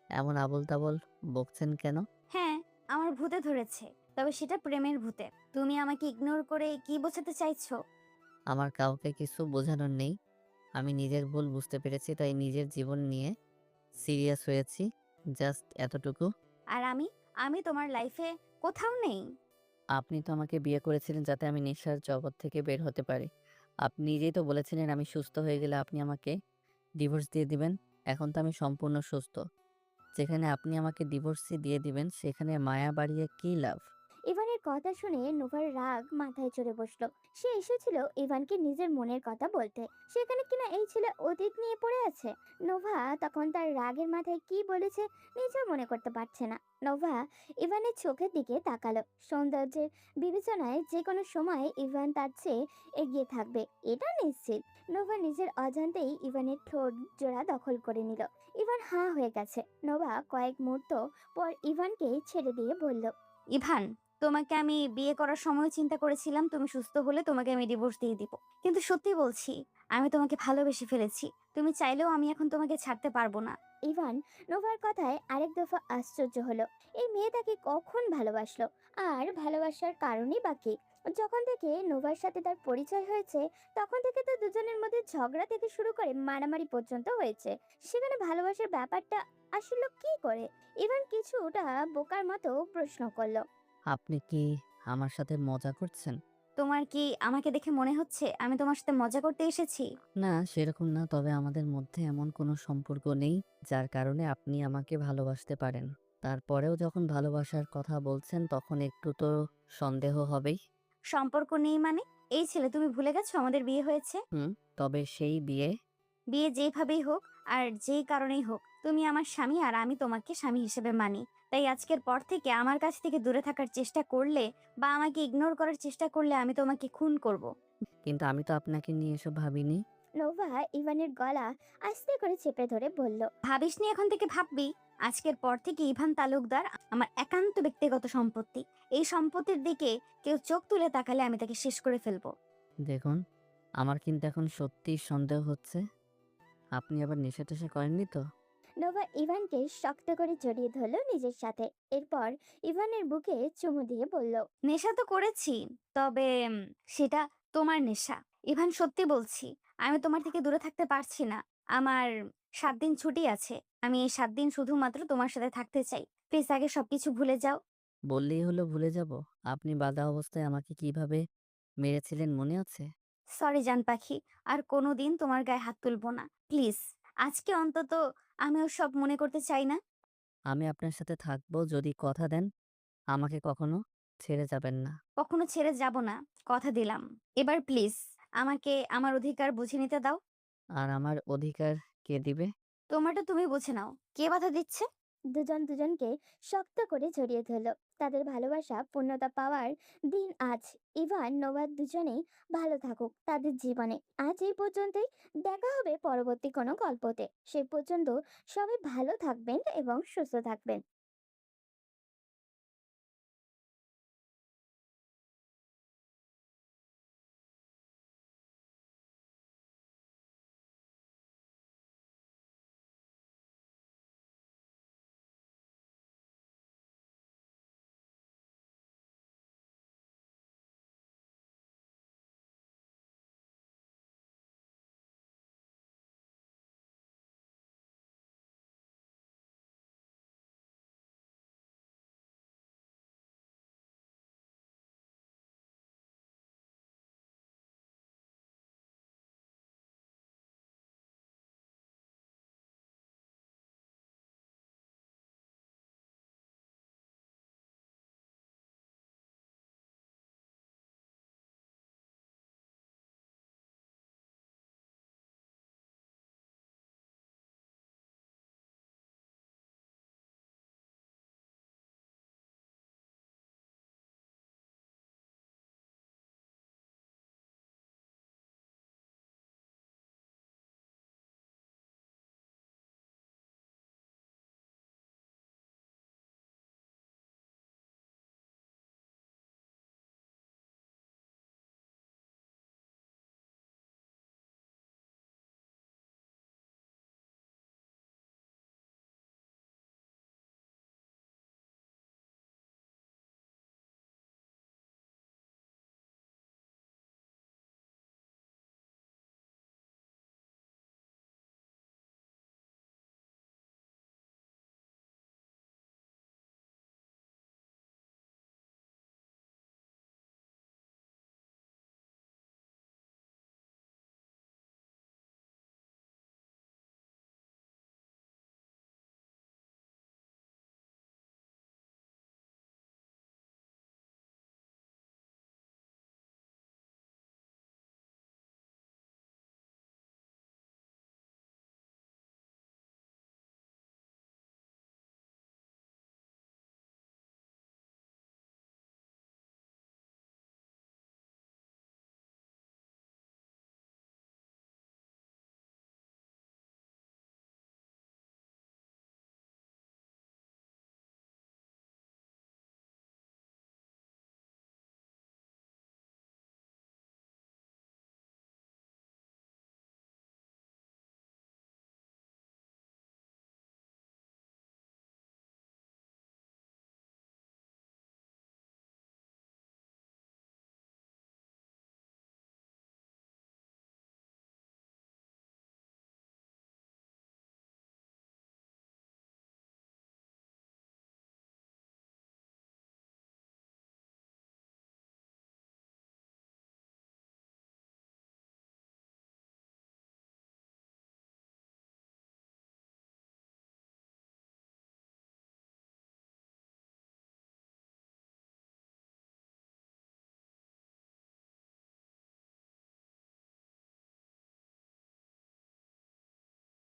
এমন আবোল তাবোল বকছেন কেন? হ্যাঁ, আমার ভূতে ধরেছে, তবে সেটা প্রেমের ভূতে। তুমি আমাকে ইগনোর করে কি বোঝাতে চাইছো? আমার কাউকে কিছু বোঝানোর নেই। আমি নিজের ভুল বুঝতে পেরেছি, তাই নিজের জীবন নিয়ে সিরিয়াস হয়েছি। জাস্ট এতটুকু। আর আমি তোমার লাইফে কোথাও নেই। আপনি তো আমাকে বিয়ে করেছিলেন যাতে আমি নেশার জগৎ থেকে বের হতে পারি। আপনি নিজেই তো বলেছিলেন আমি সুস্থ হয়ে গেলে আপনি আমাকে ডিভোর্স দিয়ে দিবেন। এখন তো আমি সম্পূর্ণ সুস্থ। যেখানে আপনি আমাকে ডিভোর্সই দিয়ে দিবেন সেখানে মায়া বাড়িয়ে কী লাভ? ইভানের কথা শুনে নোভার রাগ মাথায় চড়ে বসলো। সে এসেছিল ইভানকে নিজের মনের কথা বলতে, সেখানে কিনা এই ছেলে অতীত নিয়ে পড়ে আছে। নোভা তখন তার রাগের মাথায় কি বলেছে নিজেও মনে করতে পারছে না। নোভা ইভানের চোখের দিকে তাকালো। সৌন্দর্যের বিবেচনায় যে কোনো সময় ইভান তার চেয়ে এগিয়ে থাকবে, এটা নিশ্চিত। নোভা নিজের অজান্তেই ইভানের ঠোঁট জোড়া দখল করে নিল। ইভান হাঁ হয়ে গেছে। নোভা কয়েক মুহূর্ত পর ইভানকে ছেড়ে দিয়ে বলল, ইভান, তোমাকে আমি বিয়ে করার সময় চিন্তা করেছিলাম তুমি সুস্থ হলে তোমাকে আমি ডিভোর্স দিয়ে দিব। কিন্তু সত্যি বলছি, আমি তোমাকে ভালোবেসে ফেলেছি। তুমি চাইলেও আমি এখন তোমাকে ছাড়তে পারবো না। ইভান নোভার কথায় আরেক দফা আশ্চর্য হলো। এই মেয়ে তাকে কখন ভালোবাসলো, আর ভালোবাসার কারণই বাকি। যখন থেকে নোভার সাথে তার পরিচয় হয়েছে তখন থেকে তো দুজনের মধ্যে ঝগড়া থেকে শুরু করে মারামারি পর্যন্ত হয়েছে। সেখানে ভালোবাসার ব্যাপারটা আসলে কি করে? ইভান কিছুটা বোকার মতো প্রশ্ন করলো। আপনি কি আমার সাথে মজা করছেন? তোমার কি আমাকে দেখে মনে হচ্ছে আমি তোমার সাথে মজা করতে এসেছি? না, সেরকম না। তবে আমাদের মধ্যে এমন কোনো সম্পর্ক নেই যার কারণে আপনি আমাকে ভালোবাসতে পারেন। তারপরেও যখন ভালোবাসার কথা বলছেন তখন একটু তো সন্দেহ হবেই। সম্পর্ক নেই মানে? এই ছেলে, তুমি ভুলে গেছো আমাদের বিয়ে হয়েছে? তবে সেই বিয়ে বিয়ে যেভাবেই হোক আর যেই কারণেই হোক, তুমি আমার স্বামী আর আমি তোমাকে স্বামী হিসেবে মানি। তাই আজকের পর থেকে আমার কাছ থেকে দূরে থাকার চেষ্টা করলে বা আমাকে ইগনোর করার চেষ্টা করলে আমি তোমাকে খুন করব। কিন্তু আমি তো আপনাকে নিয়ে এসব ভাবিনি। নোভা ইভানের গলা আস্তে করে চেপে ধরে বলল, ভাবিসনি, এখন থেকে ভাববি। আজকের পর থেকে ইভান তালুকদার আমার একান্ত ব্যক্তিগত সম্পত্তি। এই সম্পত্তির দিকে কেউ চোখ তুলে তাকালে আমি তাকে শেষ করে ফেলবো। দেখুন, আমার কিন্তু এখন সত্যিই সন্দেহ হচ্ছে। আপনি আবার নেশা-টেশা করেননি তো? নোভা ইভানকে শক্ত করে জড়িয়ে ধরলো নিজের সাথে। এরপর ইভানের বুকে চুমু দিয়ে বলল, নেশা তো করেছি, তবে সেটা তোমার নেশা। ইভান, সত্যি বলছি, আমি তোমার থেকে দূরে থাকতে পারছি না। আমার 7 দিন ছুটি আছে। আমি এই 7 দিন শুধুমাত্র তোমার সাথে থাকতে চাই। প্লিজ আগে সবকিছু ভুলে যাও। বললেই হলো ভুলে যাব? আপনি বাঁধা অবস্থায় আমাকে কিভাবে মেরেছিলেন মনে আছে? সরি জান পাখি, আর কোনোদিন তোমার গায়ে হাত তুলবো না। প্লিজ, আজকে অন্তত আমি সব মনে করতে চাই না। আমি আপনার সাথে থাকবো যদি কথা দেন আমাকে কখনো ছেড়ে যাবেন না। কখনো ছেড়ে যাব না, কথা দিলাম। এবার প্লিজ আমাকে আমার অধিকার বুঝে নিতে দাও। আর আমার অধিকার কে দিবে? তোমারটা তুমি বুঝে নাও। কে বাধা দিচ্ছে? দুজন দুজনকে শক্ত করে জড়িয়ে ধরলো। তাদের ভালোবাসা পূর্ণতা পাওয়ার দিন আজ। ইভান নোভা দুজনেই ভালো থাকুক তাদের জীবনে। আজ এই পর্যন্তই। দেখা হবে পরবর্তী কোনো গল্পতে। সে পর্যন্ত সবাই ভালো থাকবেন এবং সুস্থ থাকবেন।